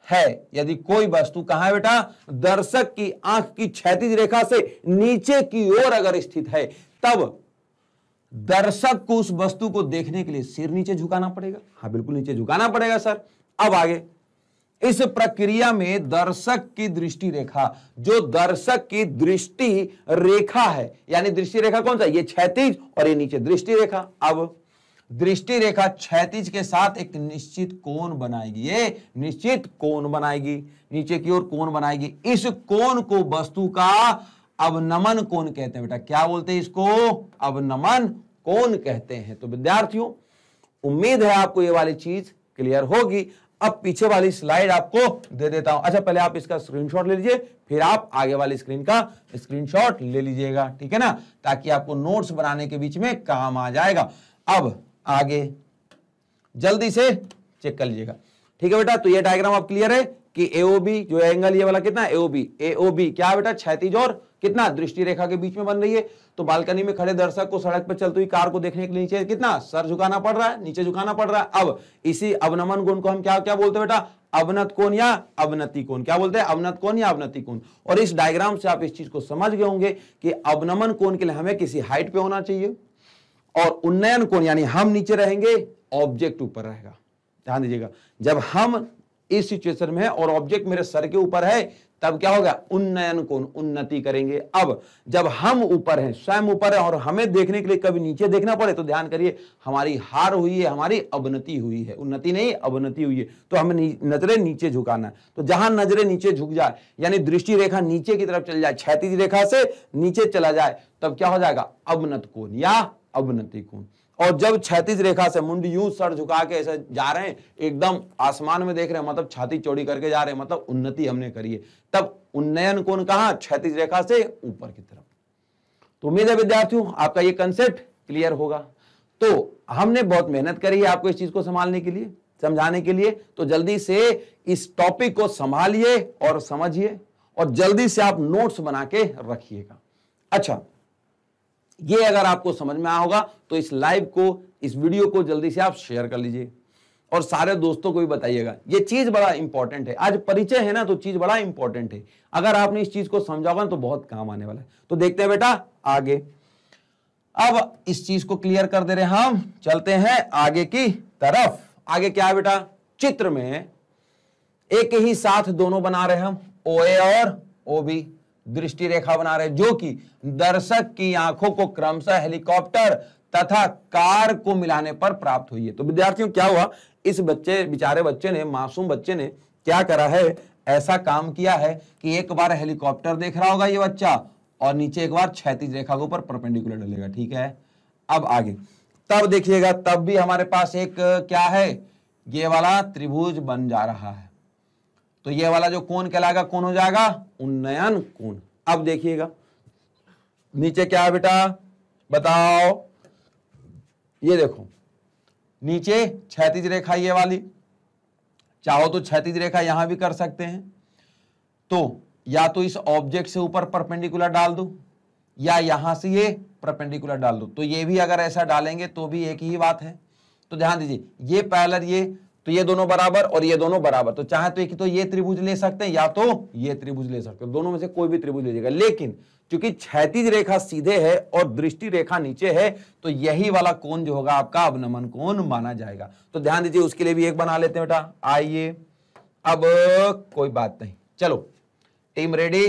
है, यदि कोई वस्तु कहां है बेटा? दर्शक की आंख की क्षैतिज रेखा से नीचे की ओर अगर स्थित है, तब दर्शक को उस वस्तु को देखने के लिए सिर नीचे झुकाना पड़ेगा। हाँ, बिल्कुल नीचे झुकाना पड़ेगा सर। अब आगे इस प्रक्रिया में दर्शक की दृष्टि रेखा, जो दर्शक की दृष्टि रेखा है, यानी दृष्टि रेखा कौन सा? ये क्षैतिज और ये नीचे दृष्टि रेखा। अब दृष्टि रेखा क्षैतिज के साथ एक निश्चित कोण बनाएगी, ये निश्चित कोण बनाएगी, नीचे की ओर कोण बनाएगी। इस कोण को वस्तु का अवनमन कोण कहते हैं बेटा। क्या बोलते हैं इसको? अवनमन कोण कहते हैं। तो विद्यार्थियों, उम्मीद है आपको ये वाली चीज क्लियर होगी। अब पीछे वाली स्लाइड आपको दे देता हूं। अच्छा, पहले आप इसका स्क्रीनशॉट ले लीजिए, फिर आप आगे वाली स्क्रीन का स्क्रीनशॉट ले लीजिएगा, ठीक है ना, ताकि आपको नोट्स बनाने के बीच में काम आ जाएगा। अब आगे जल्दी से चेक कर लीजिएगा, ठीक है बेटा। तो ये डायग्राम आप क्लियर है कि एओबी जो एंगल ये वाला कितना है? एओबी क्या है बेटा? क्षैतिज और कितना? दृष्टि रेखा के बीच में बन रही है। तो बालकनी में खड़े दर्शक को सड़क पर चलती हुई कार को देखने के लिए नीचे कितना? सर झुकाना पड़ रहा है, नीचे झुकाना पड़ रहा है। अब इसी अवनमन कोण को हम क्या क्या बोलते हैं बेटा? अवनत कोण या अवनति कोण। क्या बोलते हैं? अवनत कोण या अवनति कोण। और इस डायग्राम से आप इस चीज को समझ गए होंगे कि अवनमन कोण के लिए हमें किसी हाइट पे होना चाहिए, और उन्नयन कोण यानी हम नीचे रहेंगे, ऑब्जेक्ट ऊपर रहेगा। ध्यान दीजिएगा, जब हम इस सिचुएशन में है और ऑब्जेक्ट मेरे सर के ऊपर है, तब क्या होगा? उन्नयन कोण, उन्नति करेंगे। अब जब हम ऊपर हैं, स्वयं ऊपर है, और हमें देखने के लिए कभी नीचे देखना पड़े, तो ध्यान करिए, हमारी हार हुई है, हमारी अवनति हुई है, उन्नति नहीं अवनति हुई है। तो हमें नजरें नीचे झुकाना है। तो जहां नजरें नीचे झुक जाए, यानी दृष्टि रेखा नीचे की तरफ चल जाए, क्षैतिज रेखा से नीचे चला जाए, तब क्या हो जाएगा? अवनत कोण या अवनति कोण। और जब क्षैतिज रेखा से मुंडी यूं सर झुका के ऐसे जा रहे हैं, एकदम आसमान में देख रहे हैं, मतलब छाती चौड़ी करके जा रहे हैं, मतलब उन्नति हमने करी है, तब उन्नयन कोण कहां? क्षैतिज रेखा से ऊपर की तरफ। तो उम्मीद है विद्यार्थियों आपका ये कंसेप्ट क्लियर होगा। तो हमने बहुत मेहनत करी है आपको इस चीज को संभालने के लिए, समझाने के लिए। तो जल्दी से इस टॉपिक को संभालिए और समझिए, और जल्दी से आप नोट्स बना के रखिएगा। अच्छा, ये अगर आपको समझ में आया होगा तो इस लाइव को, इस वीडियो को जल्दी से आप शेयर कर लीजिए और सारे दोस्तों को भी बताइएगा। ये चीज बड़ा इंपॉर्टेंट है, आज परिचय है ना, तो चीज बड़ा इंपॉर्टेंट है। अगर आपने इस चीज को समझा होगा तो बहुत काम आने वाला है। तो देखते हैं बेटा आगे। अब इस चीज को क्लियर कर दे रहे हैं, हम चलते हैं आगे की तरफ। आगे क्या है बेटा? चित्र में एक ही साथ दोनों बना रहे हैं हम, OA और OB दृष्टि रेखा बना रहे, जो कि दर्शक की आंखों को क्रमशः हेलीकॉप्टर तथा कार को मिलाने पर प्राप्त हुई है। तो विद्यार्थियों क्या हुआ? इस बेचारे बच्चे ने, मासूम बच्चे ने क्या करा है? ऐसा काम किया है कि एक बार हेलीकॉप्टर देख रहा होगा ये बच्चा, और नीचे एक बार क्षैतिज रेखा के ऊपर परपेंडिकुलर डलेगा, ठीक है। अब आगे तब देखिएगा, तब भी हमारे पास एक क्या है? ये वाला त्रिभुज बन जा रहा है। तो ये वाला जो कोण कहलाएगा, कौन हो जाएगा? उन्नयन कोण। अब देखिएगा नीचे क्या है बेटा? बताओ। ये देखो नीचे क्षैतिज रेखा ये वाली, चाहो तो क्षैतिज रेखा यहां भी कर सकते हैं। तो या तो इस ऑब्जेक्ट से ऊपर परपेंडिकुलर डाल दो, या यहां से ये परपेंडिकुलर डाल दो। तो ये भी अगर ऐसा डालेंगे तो भी एक ही बात है। तो ध्यान दीजिए, ये पैरेलल ये, तो ये दोनों बराबर और ये दोनों बराबर, तो चाहे तो एक तो ये त्रिभुज ले सकते हैं या तो ये त्रिभुज ले सकते हैं, दोनों में से कोई भी त्रिभुज लीजिएगा। लेकिन चूंकि क्षैतिज रेखा सीधे है और दृष्टि रेखा नीचे है, तो यही वाला कोण जो होगा आपका अवनमन कोण माना जाएगा। तो ध्यान दीजिए, उसके लिए भी एक बना लेते हैं बेटा। आइए, अब कोई बात नहीं, चलो टीम रेडी।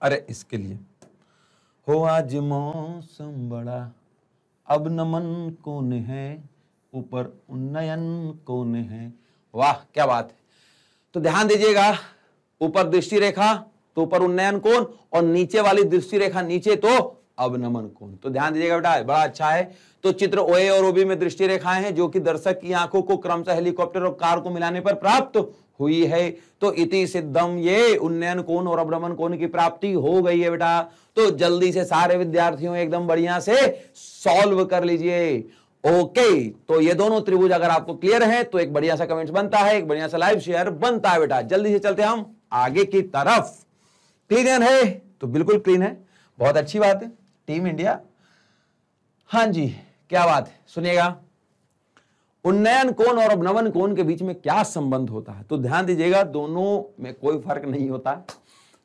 अरे इसके लिए हो आज मौसम बड़ा, अवनमन कोण है, ऊपर उन्नयन कोण है। वाह क्या बात है। तो ध्यान दीजिएगा, ऊपर दृष्टि रेखा तो ऊपर उन्नयन कोण, और नीचे वाली दृष्टि रेखा नीचे तो अवनमन कोण। तो ध्यान दीजिएगा बेटा, बड़ा अच्छा है। तो चित्र ओए और ओबी में दृष्टि रेखाएं हैं जो कि दर्शक की आंखों को क्रमशः हेलीकॉप्टर और कार को मिलाने पर प्राप्त हुई है। तो इति सिद्धम, ये उन्नयन कोण और अवनमन कोण की प्राप्ति हो गई है बेटा। तो जल्दी से सारे विद्यार्थियों एकदम बढ़िया से सॉल्व कर लीजिए। ओके, तो ये दोनों त्रिभुज अगर आपको क्लियर है तो एक बढ़िया सा कमेंट्स बनता है, एक बढ़िया सा लाइव शेयर बनता है बेटा। जल्दी से चलते हम आगे की तरफ। क्लियर है? तो बिल्कुल क्लीन है, बहुत अच्छी बात है टीम इंडिया। हाँ जी, क्या बात है, सुनिएगा। उन्नयन कोण और अवनमन कोण के बीच में क्या संबंध होता है? तो ध्यान दीजिएगा, दोनों में कोई फर्क नहीं होता।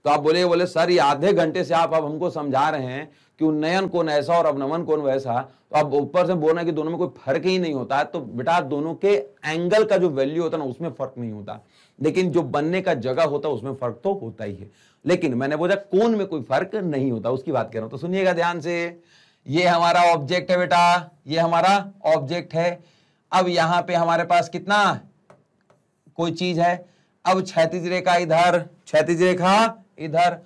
तो आप बोले सर ये आधे घंटे से आप अब हमको समझा रहे हैं कि उन्नयन कोण ऐसा और अवनमन कोण वैसा, तो आप ऊपर से बोल रहे हैं कि दोनों में कोई फर्क ही नहीं होता है। तो बेटा दोनों के एंगल का जो वैल्यू होता है ना, उसमें फर्क नहीं होता, लेकिन जो बनने का जगह होता है उसमें फर्क तो होता ही है। लेकिन मैंने बोला कोण में कोई फर्क नहीं होता, उसकी बात कर रहा हूं। तो सुनिएगा ध्यान से, ये हमारा ऑब्जेक्ट है बेटा, ये हमारा ऑब्जेक्ट है। अब यहां पे हमारे पास कितना कोई चीज है। अब क्षैतिज रेखा इधर, क्षैतिज रेखा इधर,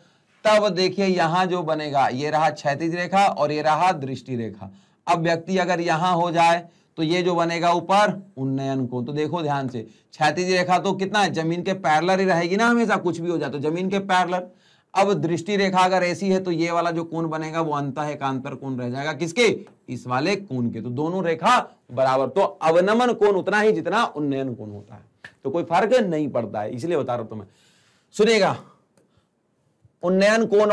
तब देखिए यहां जो बनेगा, ये रहा क्षैतिज रेखा और ये रहा दृष्टि रेखा। अब व्यक्ति अगर यहां हो जाए तो ये जो बनेगा ऊपर उन्नयन कोण। तो देखो ध्यान से, क्षैतिज रेखा तो कितना है, जमीन के पैरेलल ही रहेगी ना, हमेशा कुछ भी हो जाए तो जमीन के पैरेलल। अब दृष्टि रेखा अगर ऐसी है तो ये वाला जो कोण बनेगा वो अंतः एकांतर कोण रह जाएगा, किसके, इस वाले कोण के। तो दोनों रेखा बराबर, तो अवनमन कोण उतना ही जितना उन्नयन कोण होता है, तो कोई फर्क नहीं पड़ता है, इसलिए बता रहा हूं तुम्हें। सुनिएगा, उन्नयन कोण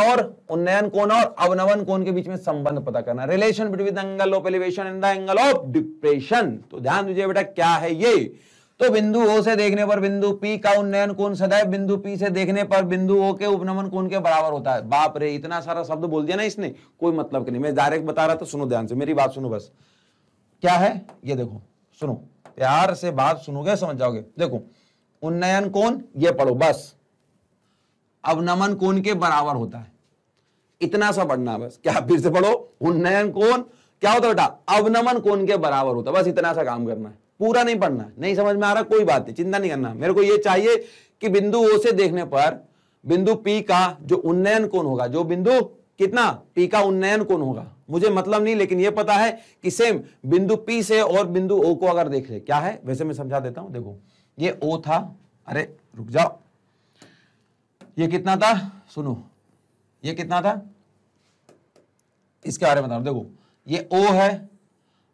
और अवनमन कोण के बीच में संबंध पता करना, relation between the angle of elevation and the angle of depression. तो ध्यान दीजिए बेटा, क्या है ये। तो बिंदु O से देखने पर बिंदु P का उन्नयन कोण सदैव बिंदु P से देखने पर बिंदु O के उपनमन कोण के बराबर होता है। बाप रे, इतना सारा शब्द बोल दिया ना इसने, कोई मतलब नहीं। मैं डायरेक्ट बता रहा था, सुनो ध्यान से, मेरी बात सुनो बस। क्या है ये देखो, सुनो प्यार से बात सुनोगे समझ जाओगे। देखो उन्नयन कोण ये पढ़ो बस, अवनमन कोण के बराबर होता है, इतना सा पढ़ना बस। क्या, फिर से पढ़ो, उन्नयन कोण क्या होता है बेटा, अवनमन कोण के बराबर होता है, बस इतना सा काम करना है, पूरा नहीं पढ़ना है। नहीं समझ में आ रहा कोई बात नहीं, चिंता नहीं करना। मेरे को ये चाहिए कि बिंदु O से देखने पर बिंदु P का जो उन्नयन कोण होगा, जो बिंदु कितना P का उन्नयन कोण होगा, मुझे मतलब नहीं, लेकिन ये पता है कि सेम बिंदु P से और बिंदु O को अगर देख ले, क्या है वैसे मैं समझा देता हूं। देखो ये O था, अरे रुक जाओ, ये कितना था, सुनो ये कितना था, इसके बारे में बता रहा हूं। देखो ये O है,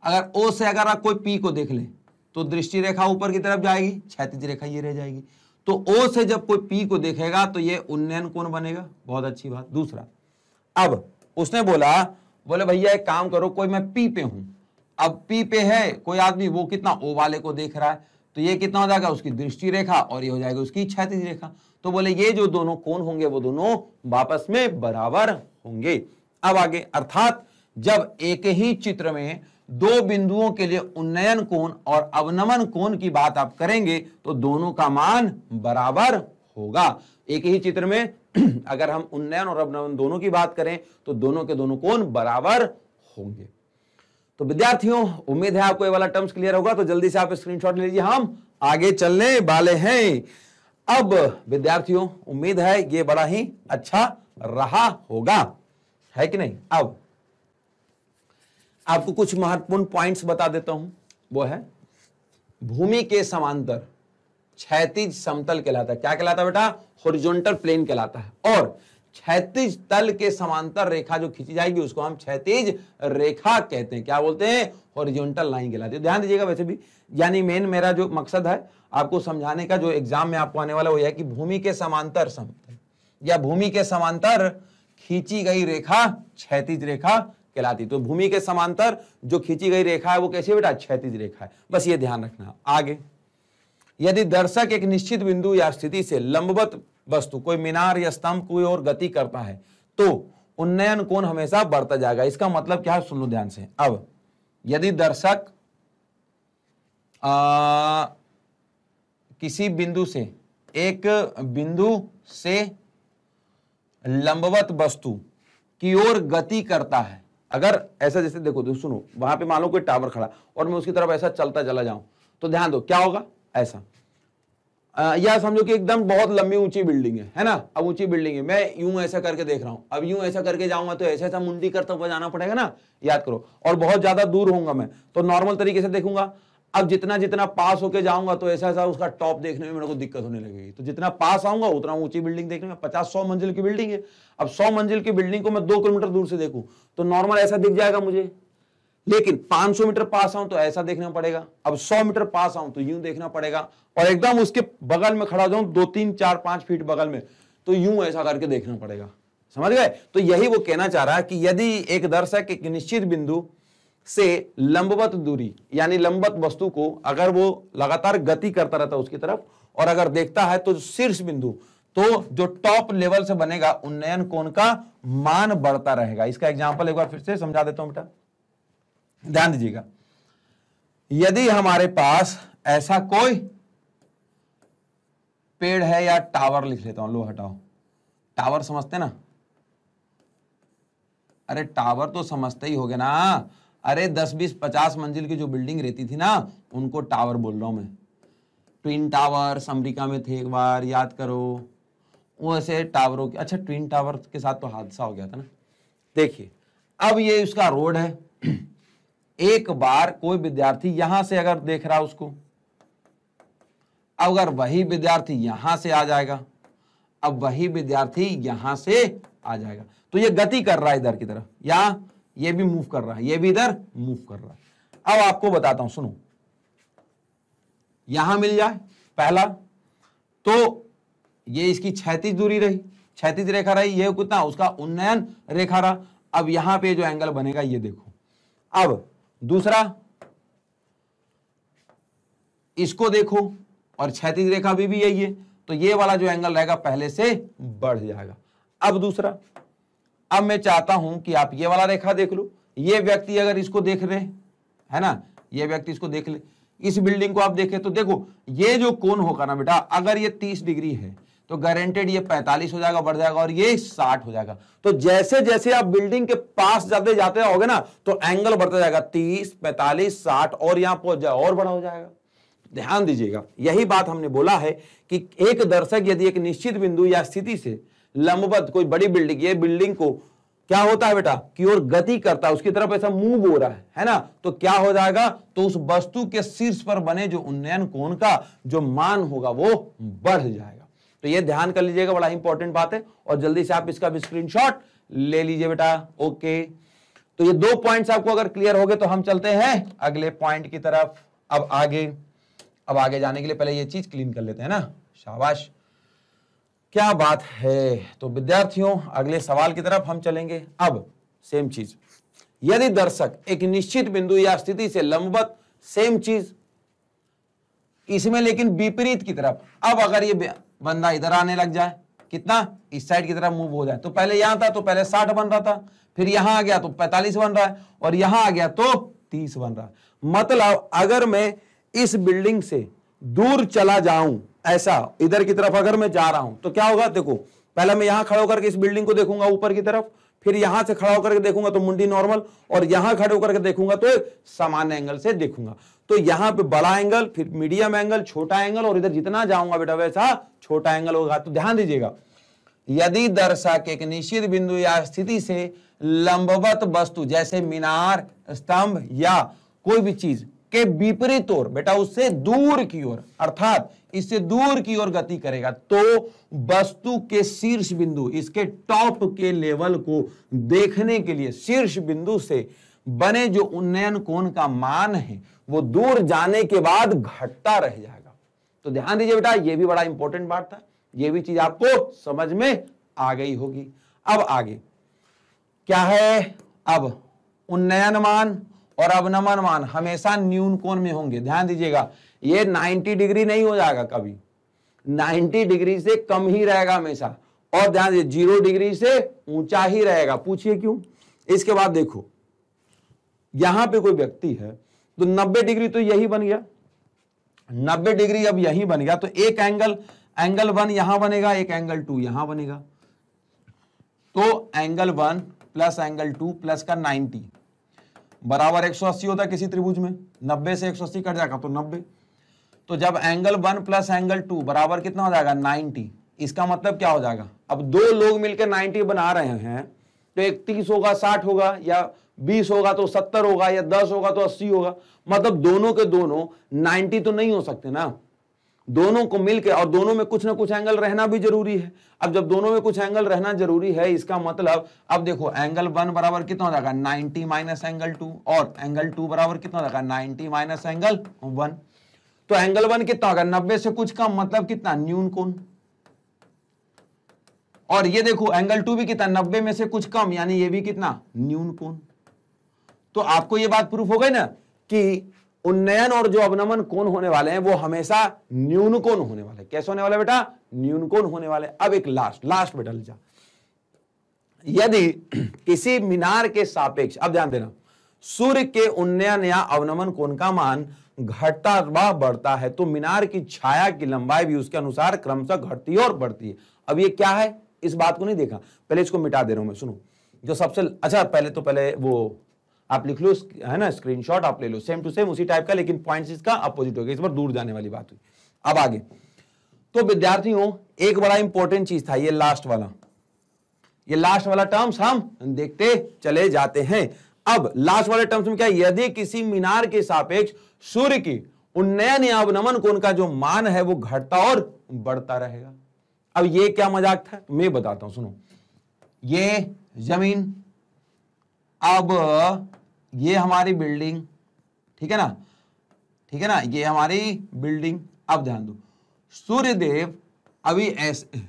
अगर O से अगर आप कोई P को देख ले तो दृष्टि रेखा ऊपर की तरफ जाएगी, क्षैतिज रेखा ये रह जाएगी। तो O से जब कोई P को देखेगा तो ये उन्नयन कोण बनेगा, बहुत अच्छी बात। दूसरा, अब उसने बोले भैया एक काम करो, कोई मैं P पे हूं, अब P पे है कोई आदमी, वो कितना O वाले को देख रहा है, तो ये कितना हो जाएगा, उसकी दृष्टि रेखा, और ये हो जाएगा उसकी क्षैतिज रेखा। तो बोले ये जो दोनों कोण होंगे वो दोनों आपस में बराबर होंगे। अब आगे, अर्थात जब एक ही चित्र में दो बिंदुओं के लिए उन्नयन कोण और अवनमन कोण की बात आप करेंगे तो दोनों का मान बराबर होगा। एक ही चित्र में अगर हम उन्नयन और अवनमन दोनों की बात करें तो दोनों के दोनों कोण बराबर होंगे। तो विद्यार्थियों, उम्मीद है आपको ये वाला टर्म्स क्लियर होगा। तो जल्दी से आप स्क्रीनशॉट ले लीजिए, हम आगे चलने वाले हैं। अब विद्यार्थियों, उम्मीद है ये बड़ा ही अच्छा रहा होगा, है कि नहीं। अब आपको कुछ महत्वपूर्ण पॉइंट्स बता देता हूं, वो है भूमि के समांतर क्षैतिज समतल कहलाता है। क्या कहलाता है बेटा, हॉरिजॉन्टल प्लेन कहलाता है। और क्षैतिज तल के समांतर रेखा जो खींची जाएगी उसको हम क्षैतिज रेखा कहते हैं। क्या बोलते हैं, हॉरिजॉन्टल लाइन कहलाती है। ध्यान दीजिएगा, वैसे भी यानी मेन मेरा जो मकसद है आपको समझाने का, जो एग्जाम में आपको आने वाला वो है कि भूमि के समांतर समतल या भूमि के समांतर खींची गई रेखा क्षैतिज रेखा कहलाती। तो भूमि के समांतर जो खींची गई रेखा है वो कैसी बेटा? क्षैतिज रेखा है। बस ये ध्यान रखना। आगे, यदि दर्शक एक निश्चित बिंदु या स्थिति से लंबवत वस्तु कोई मीनार या स्तंभ की ओर गति करता है तो उन्नयन कोण हमेशा बढ़ता जाएगा। इसका मतलब क्या है? सुन लो ध्यान से। अब यदि दर्शक किसी बिंदु से, एक बिंदु से लंबवत वस्तु की ओर गति करता है, अगर ऐसा, जैसे देखो सुनो, वहां पे मान लो कोई टावर खड़ा और मैं उसकी तरफ ऐसा चलता चला जाऊं तो ध्यान दो क्या होगा? ऐसा, या समझो कि एकदम बहुत लंबी ऊंची बिल्डिंग है ना। अब ऊंची बिल्डिंग है, मैं यूं ऐसा करके देख रहा हूं, अब यूं ऐसा करके जाऊंगा तो ऐसा ऐसा मुंडी करता हुआ जाना पड़ेगा ना, याद करो। और बहुत ज्यादा दूर होऊंगा मैं तो नॉर्मल तरीके से देखूंगा। अब जितना जितना पास होके जाऊंगा तो ऐसा ऐसा उसका टॉप देखने में मेरे को दिक्कत होने लगेगी। तो जितना पास आऊंगा उतना ऊंची बिल्डिंग देखने में, 50-100 मंजिल की बिल्डिंग है। अब 100 मंजिल की बिल्डिंग को मैं 2 किलोमीटर दूर से देखूं तो नॉर्मल ऐसा दिख जाएगा मुझे, लेकिन 500 मीटर पास आऊं तो ऐसा देखना पड़ेगा। अब 100 मीटर पास आऊं तो यूं देखना पड़ेगा, और एकदम उसके बगल में खड़ा जाऊं 2, 3, 4, 5 फीट बगल में तो यूं ऐसा करके देखना पड़ेगा। समझ गए? तो यही वो कहना चाह रहा है कि यदि एक दर्शक एक निश्चित बिंदु से लंबवत दूरी यानी लंबवत वस्तु को अगर वो लगातार गति करता रहता है उसकी तरफ और अगर देखता है तो शीर्ष बिंदु, तो जो टॉप लेवल से बनेगा उन्नयन कोण का मान बढ़ता रहेगा। इसका एग्जांपल एक बार फिर से समझा देता हूं बेटा, ध्यान दीजिएगा। यदि हमारे पास ऐसा कोई पेड़ है, या टावर लिख लेता हूं, लो हटाओ, टावर समझते ना? अरे टावर तो समझते ही होगे ना। अरे 10, 20, 50 मंजिल की जो बिल्डिंग रहती थी ना उनको टावर बोल रहा हूं मैं। ट्विन टावर्स अमेरिका में थे एक बार, याद करो। वो ऐसे टावरों के, अच्छा ट्विन टावर के साथ तो हादसा हो गया था ना। देखिए अब ये उसका रोड है। एक बार कोई विद्यार्थी यहां से अगर देख रहा उसको, अगर वही विद्यार्थी यहां से आ जाएगा, अब वही विद्यार्थी यहां से आ जाएगा तो ये गति कर रहा है इधर की तरफ, या ये भी मूव कर रहा है, ये भी इधर मूव कर रहा है। अब आपको बताता हूं, सुनो, यहां मिल जाए पहला तो ये इसकी क्षैतिज दूरी रही, क्षैतिज रेखा रही, ये कितना? उसका उन्नयन रेखा रहा। अब यहां पे जो एंगल बनेगा ये देखो। अब दूसरा, इसको देखो और क्षैतिज रेखा भी यही है, तो ये वाला जो एंगल रहेगा पहले से बढ़ जाएगा। अब दूसरा, अब मैं चाहता हूं कि आप ये वाला रेखा देख लो। ये व्यक्ति अगर इसको देख रहे है ना, ये व्यक्ति इसको देख ले, इस बिल्डिंग को आप देखें तो देखो ये जो कोण होगा ना बेटा, अगर ये 30 डिग्री है तो गारंटेड ये 45 हो जाएगा, बढ़ जाएगा, और ये 60 हो जाएगा। तो जैसे जैसे आप बिल्डिंग के पास जाते जाते होगे ना तो एंगल बढ़ता जाएगा, 30, 45, 60, और यहां पहुंच जाए और बड़ा हो जाएगा। ध्यान दीजिएगा, यही बात हमने बोला है कि एक दर्शक यदि एक निश्चित बिंदु या स्थिति से लंबवत कोई बड़ी बिल्डिंग, ये बिल्डिंग को क्या होता है बेटा की ओर गति करता है, उसकी तरफ ऐसा मूव हो रहा है ना, तो क्या हो जाएगा? तो उस वस्तु के शीर्ष पर बने जो उन्नयन कोण का जो मान होगा वो बढ़ जाएगा। तो ये ध्यान कर लीजिएगा, बड़ा इंपॉर्टेंट बात है, और जल्दी से आप इसका भी स्क्रीनशॉट ले लीजिए बेटा। ओके, तो ये 2 पॉइंट्स आपको अगर क्लियर हो गए तो हम चलते हैं अगले पॉइंट की तरफ। अब आगे जाने के लिए पहले ये चीज क्लीन कर लेते हैं ना। शाबाश, क्या बात है। तो विद्यार्थियों अगले सवाल की तरफ हम चलेंगे। अब सेम चीज, यदि दर्शक एक निश्चित बिंदु या स्थिति से लंबवत, सेम चीज इसमें लेकिन विपरीत की तरफ, अब अगर ये बंदा इधर आने लग जाए, कितना? इस साइड की तरफ मूव हो जाए, तो पहले यहां था तो पहले 60 बन रहा था, फिर यहां आ गया तो 45 बन रहा है, और यहां आ गया तो 30 बन रहा है। मतलब अगर मैं इस बिल्डिंग से दूर चला जाऊं, ऐसा इधर की तरफ अगर मैं जा रहा हूं तो क्या होगा? देखो पहले मैं यहां खड़ा होकर के इस बिल्डिंग को देखूंगा ऊपर की तरफ, फिर यहां से खड़ा होकर के देखूंगा तो मुंडी नॉर्मल, और यहां खड़े होकर के देखूंगा तो सामान्य एंगल से देखूंगा। तो यहां पे बड़ा एंगल, फिर मीडियम एंगल, छोटा एंगल, और इधर जितना जाऊंगा बेटा वैसा छोटा एंगल होगा। तो ध्यान दीजिएगा, यदि दर्शक एक निश्चित बिंदु या स्थिति से लंबवत वस्तु जैसे मीनार, स्तंभ या कोई भी चीज के विपरीत ओर, बेटा उससे दूर की ओर, अर्थात इससे दूर की ओर गति करेगा, तो वस्तु के शीर्ष बिंदु, इसके टॉप के लेवल को देखने के लिए शीर्ष बिंदु से बने जो उन्नयन कोण का मान है वो दूर जाने के बाद घटता रह जाएगा। तो ध्यान दीजिए बेटा, ये भी बड़ा इंपॉर्टेंट बात था, ये भी चीज आपको समझ में आ गई होगी। अब आगे क्या है, अब उन्नयन मान और अवनमन मान हमेशा न्यून कोण में होंगे। ध्यान दीजिएगा, ये 90 डिग्री नहीं हो जाएगा कभी, 90 डिग्री से कम ही रहेगा हमेशा, और ध्यान दीजिए 0 डिग्री से ऊंचा ही रहेगा। पूछिए क्यों। इसके बाद देखो यहां पे कोई व्यक्ति है तो 90 डिग्री तो यही बन गया, 90 डिग्री अब यही बन गया, तो एक एंगल 1 यहां बनेगा, एक एंगल 2 यहां बनेगा, तो एंगल 1 प्लस एंगल 2 प्लस का 90 बराबर 180 होता है किसी त्रिभुज में। 90 से 180 कट जाएगा तो 90, तो जब एंगल 1 प्लस एंगल 2 बराबर कितना हो जाएगा 90, इसका मतलब क्या हो जाएगा, अब दो लोग मिलकर 90 बना रहे हैं, तो एक 30 होगा, 60 होगा, या 20 होगा तो 70 होगा, या 10 होगा तो 80 होगा, मतलब दोनों के दोनों 90 तो नहीं हो सकते ना, दोनों को मिलकर, और दोनों में कुछ ना कुछ एंगल रहना भी जरूरी है। अब जब दोनों में कुछ एंगल रहना जरूरी है, इसका मतलब अब देखो एंगल 1 बराबर कितना हो जाएगा 90 माइनस एंगल 2, और एंगल 2 बराबर कितना हो जाएगा 90 माइनस एंगल 1, तो एंगल 1 कितना होगा 90 से कुछ कम, मतलब कितना न्यून कोण, और ये देखो एंगल 2 भी कितना 90 में से कुछ कम, यानी ये भी कितना न्यून कोण। तो आपको ये बात प्रूफ हो गई ना कि उन्नयन और जो अवनमन कोण होने वाले हैं वो हमेशा न्यून कोण होने वाले। कैसे होने वाले बेटा, न्यून कोण होने वाले। अब एक लास्ट बेटा जा, यदि किसी मीनार के सापेक्ष, अब ध्यान देना, सूर्य के उन्नयन या अवनमन कोण का मान घटता व बढ़ता है, तो मीनार की छाया की लंबाई भी उसके अनुसार क्रमशः घटती है और बढ़ती है। अब ये क्या है, इस बात को नहीं देखा, पहले इसको मिटा दे रहा हूं मैं। सुनो, जो सबसे अच्छा, पहले वो आप लिख लो, है ना, स्क्रीनशॉट आप ले लो, सेम टू सेम उसी टाइप का, लेकिन पॉइंट्स इसका अपोजिट हो गया, इस पर दूर जाने वाली बात हुई। अब आगे तो विद्यार्थियों एक बड़ा इंपॉर्टेंट चीज था ये लास्ट वाला टर्म्स हम देखते चले जाते हैं। अब लास्ट वाले टर्म्स में क्या, यदि किसी मीनार के सापेक्ष सूर्य की उन्नयन या अवनमन कोण का जो मान है वो घटता और बढ़ता रहेगा। अब ये क्या मजाक था, मैं बताता हूं, सुनो। ये जमीन, अब ये हमारी बिल्डिंग, ठीक है ना, ये हमारी बिल्डिंग। अब ध्यान दो, सूर्यदेव अभी ऐसे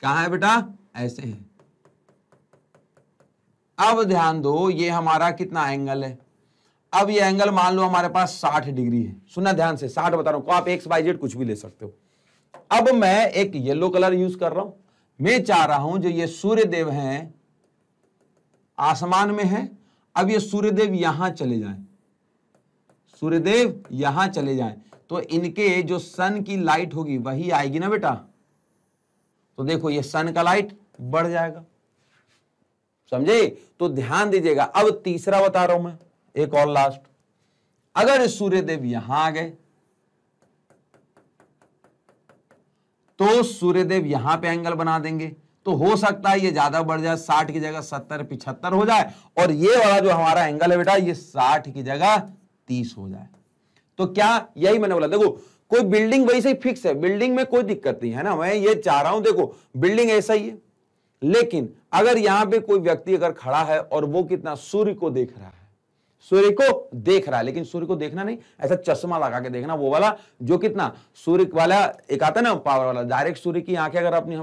कहां है बेटा, ऐसे है। अब ध्यान दो, ये हमारा कितना एंगल है, अब ये एंगल मान लो हमारे पास 60 डिग्री है। सुनना ध्यान से, 60 बता रहा हूं, आप XYZ कुछ भी ले सकते हो। अब मैं एक येलो कलर यूज कर रहा हूं, मैं चाह रहा हूं जो ये सूर्यदेव हैं आसमान में है, अब ये सूर्यदेव यहां चले जाएं, सूर्यदेव यहां चले जाएं, तो इनके जो सन की लाइट होगी वही आएगी ना बेटा। तो देखो ये सन का लाइट बढ़ जाएगा, समझे। तो ध्यान दीजिएगा। अब तीसरा बता रहा हूं मैं, एक और लास्ट, अगर सूर्यदेव यहां आ गए तो सूर्यदेव यहां पे एंगल बना देंगे, तो हो सकता है ये ज्यादा बढ़ जाए, 60 की जगह 70 75 हो जाए, और ये वाला जो हमारा एंगल है बेटा ये 60 की जगह 30 हो जाए। तो क्या, यही मैंने बोला, देखो कोई बिल्डिंग वैसे ही फिक्स है, बिल्डिंग में कोई दिक्कत नहीं है ना, मैं ये चाह रहा हूं, देखो बिल्डिंग ऐसा ही है, लेकिन अगर यहां पे कोई व्यक्ति अगर खड़ा है और वो कितना सूर्य को देख रहा है, सूर्य को देख रहा है, लेकिन सूर्य को देखना नहीं, ऐसा चश्मा लगा के देखना, वो वाला जो कितना सूर्य वाला एक आता है ना पावर वाला, डायरेक्ट सूर्य की आंखें अगर अपनी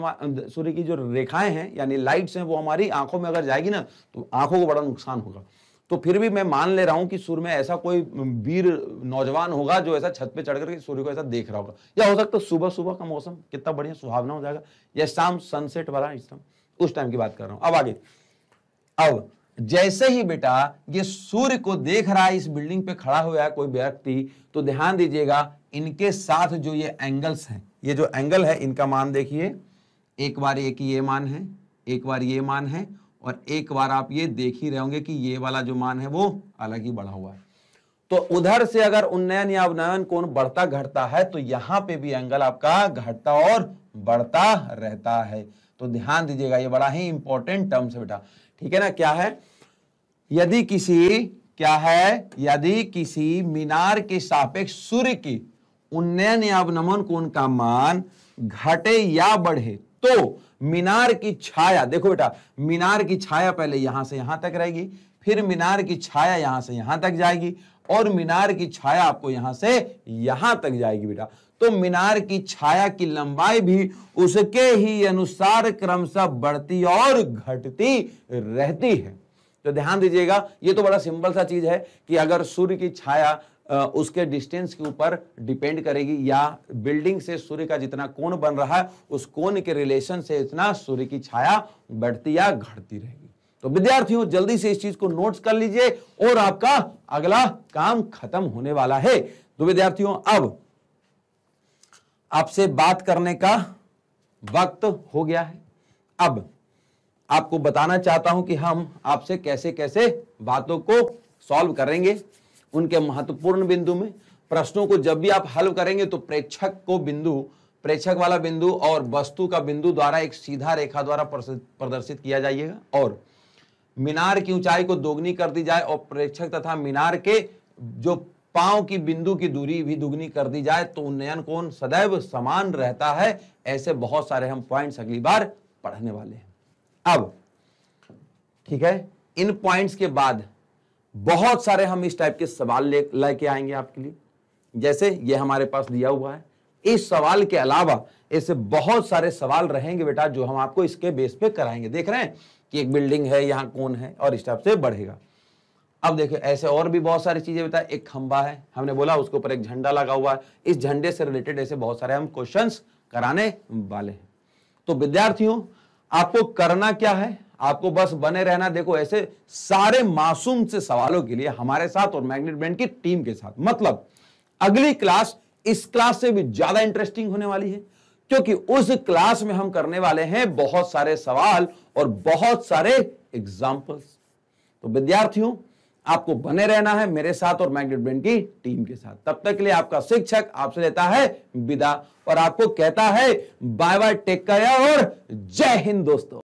सूर्य की जो रेखाएं हैं यानी लाइट्स हैं वो हमारी आंखों में अगर जाएगी ना तो आंखों को बड़ा नुकसान होगा। तो फिर भी मैं मान ले रहा हूं कि सूर्य में ऐसा कोई वीर नौजवान होगा जो ऐसा छत पे चढ़ करके सूर्य को ऐसा देख रहा होगा, या हो सकता है सुबह का मौसम कितना बढ़िया सुहावना हो जाएगा, या शाम सनसेट वाला इस टाइम, उस टाइम की बात कर रहा हूं। अब आगे, अब जैसे ही बेटा ये सूर्य को देख रहा है, इस बिल्डिंग पे खड़ा हुआ है कोई व्यक्ति, तो ध्यान दीजिएगा इनके साथ जो ये एंगल्स हैं, ये जो एंगल है इनका मान देखिए, एक बार एक ये मान है, एक बार ये मान है, और एक बार आप ये देख ही रहे होंगे कि ये वाला जो मान है वो अलग ही बढ़ा हुआ है। तो उधर से अगर उन्नयन या अवनयन कोण बढ़ता घटता है तो यहां पे भी एंगल आपका घटता और बढ़ता रहता है। तो ध्यान दीजिएगा, ये बड़ा ही इंपॉर्टेंट टर्म्स है बेटा, ठीक है ना। क्या है, यदि किसी मीनार के सापेक्ष सूर्य की उन्नयन या अवनमन कोण का मान घटे या बढ़े तो मीनार की छाया, देखो बेटा मीनार की छाया पहले यहां से यहां तक रहेगी, फिर मीनार की छाया यहां से यहां तक जाएगी, और मीनार की छाया आपको यहां से यहां तक जाएगी बेटा। तो मीनार की छाया की लंबाई भी उसके ही अनुसार क्रमशः बढ़ती और घटती रहती है। तो ध्यान दीजिएगा, ये तो बड़ा सिंपल सा चीज है कि अगर सूर्य की छाया उसके डिस्टेंस के ऊपर डिपेंड करेगी, या बिल्डिंग से सूर्य का जितना कोण बन रहा है उस कोण के रिलेशन से इतना सूर्य की छाया बढ़ती या घटती रहेगी। तो विद्यार्थियों, जल्दी से इस चीज को नोट्स कर लीजिए और आपका अगला काम खत्म होने वाला है। तो विद्यार्थियों, अब आपसे बात करने का वक्त हो गया है। अब आपको बताना चाहता हूं कि हम आपसे कैसे कैसे बातों को सॉल्व करेंगे। उनके महत्वपूर्ण बिंदु में प्रश्नों को जब भी आप हल करेंगे तो प्रेक्षक वाला बिंदु और वस्तु का बिंदु द्वारा एक सीधा रेखा द्वारा प्रदर्शित किया जाइएगा, और मीनार की ऊंचाई को दोगुनी कर दी जाए और प्रेक्षक तथा मीनार के जो पांव की बिंदु की दूरी भी दुगनी कर दी जाए तो उन्नयन कोण सदैव समान रहता है। ऐसे बहुत सारे हम पॉइंट्स अगली बार पढ़ने वाले हैं। अब ठीक है, इन पॉइंट्स के बाद बहुत सारे हम इस टाइप के सवाल लेके आएंगे आपके लिए, जैसे ये हमारे पास दिया हुआ है। इस सवाल के अलावा ऐसे बहुत सारे सवाल रहेंगे बेटा, जो हम आपको इसके बेस पे कराएंगे। देख रहे हैं कि एक बिल्डिंग है, यहाँ कौन है, और इस टाइप से बढ़ेगा। अब देखिए, ऐसे और भी बहुत सारी चीजें बताए। एक खंबा है, हमने बोला उसके ऊपर एक झंडा लगा हुआ है, इस झंडे से रिलेटेड ऐसे बहुत सारे हम क्वेश्चंस कराने वाले हैं। तो विद्यार्थियों, आपको करना क्या है, आपको बस बने रहना। देखो, ऐसे सारे मासूम से सवालों के लिए हमारे साथ और मैग्नेट ब्रेन की टीम के साथ, मतलब अगली क्लास इस क्लास से भी ज्यादा इंटरेस्टिंग होने वाली है, क्योंकि उस क्लास में हम करने वाले हैं बहुत सारे सवाल और बहुत सारे एग्जाम्पल्स। तो विद्यार्थियों, आपको बने रहना है मेरे साथ और मैग्नेट ब्रेन की टीम के साथ। तब तक के लिए आपका शिक्षक आपसे लेता है विदा और आपको कहता है बाय बाय, टेक केयर और जय हिंद दोस्तों।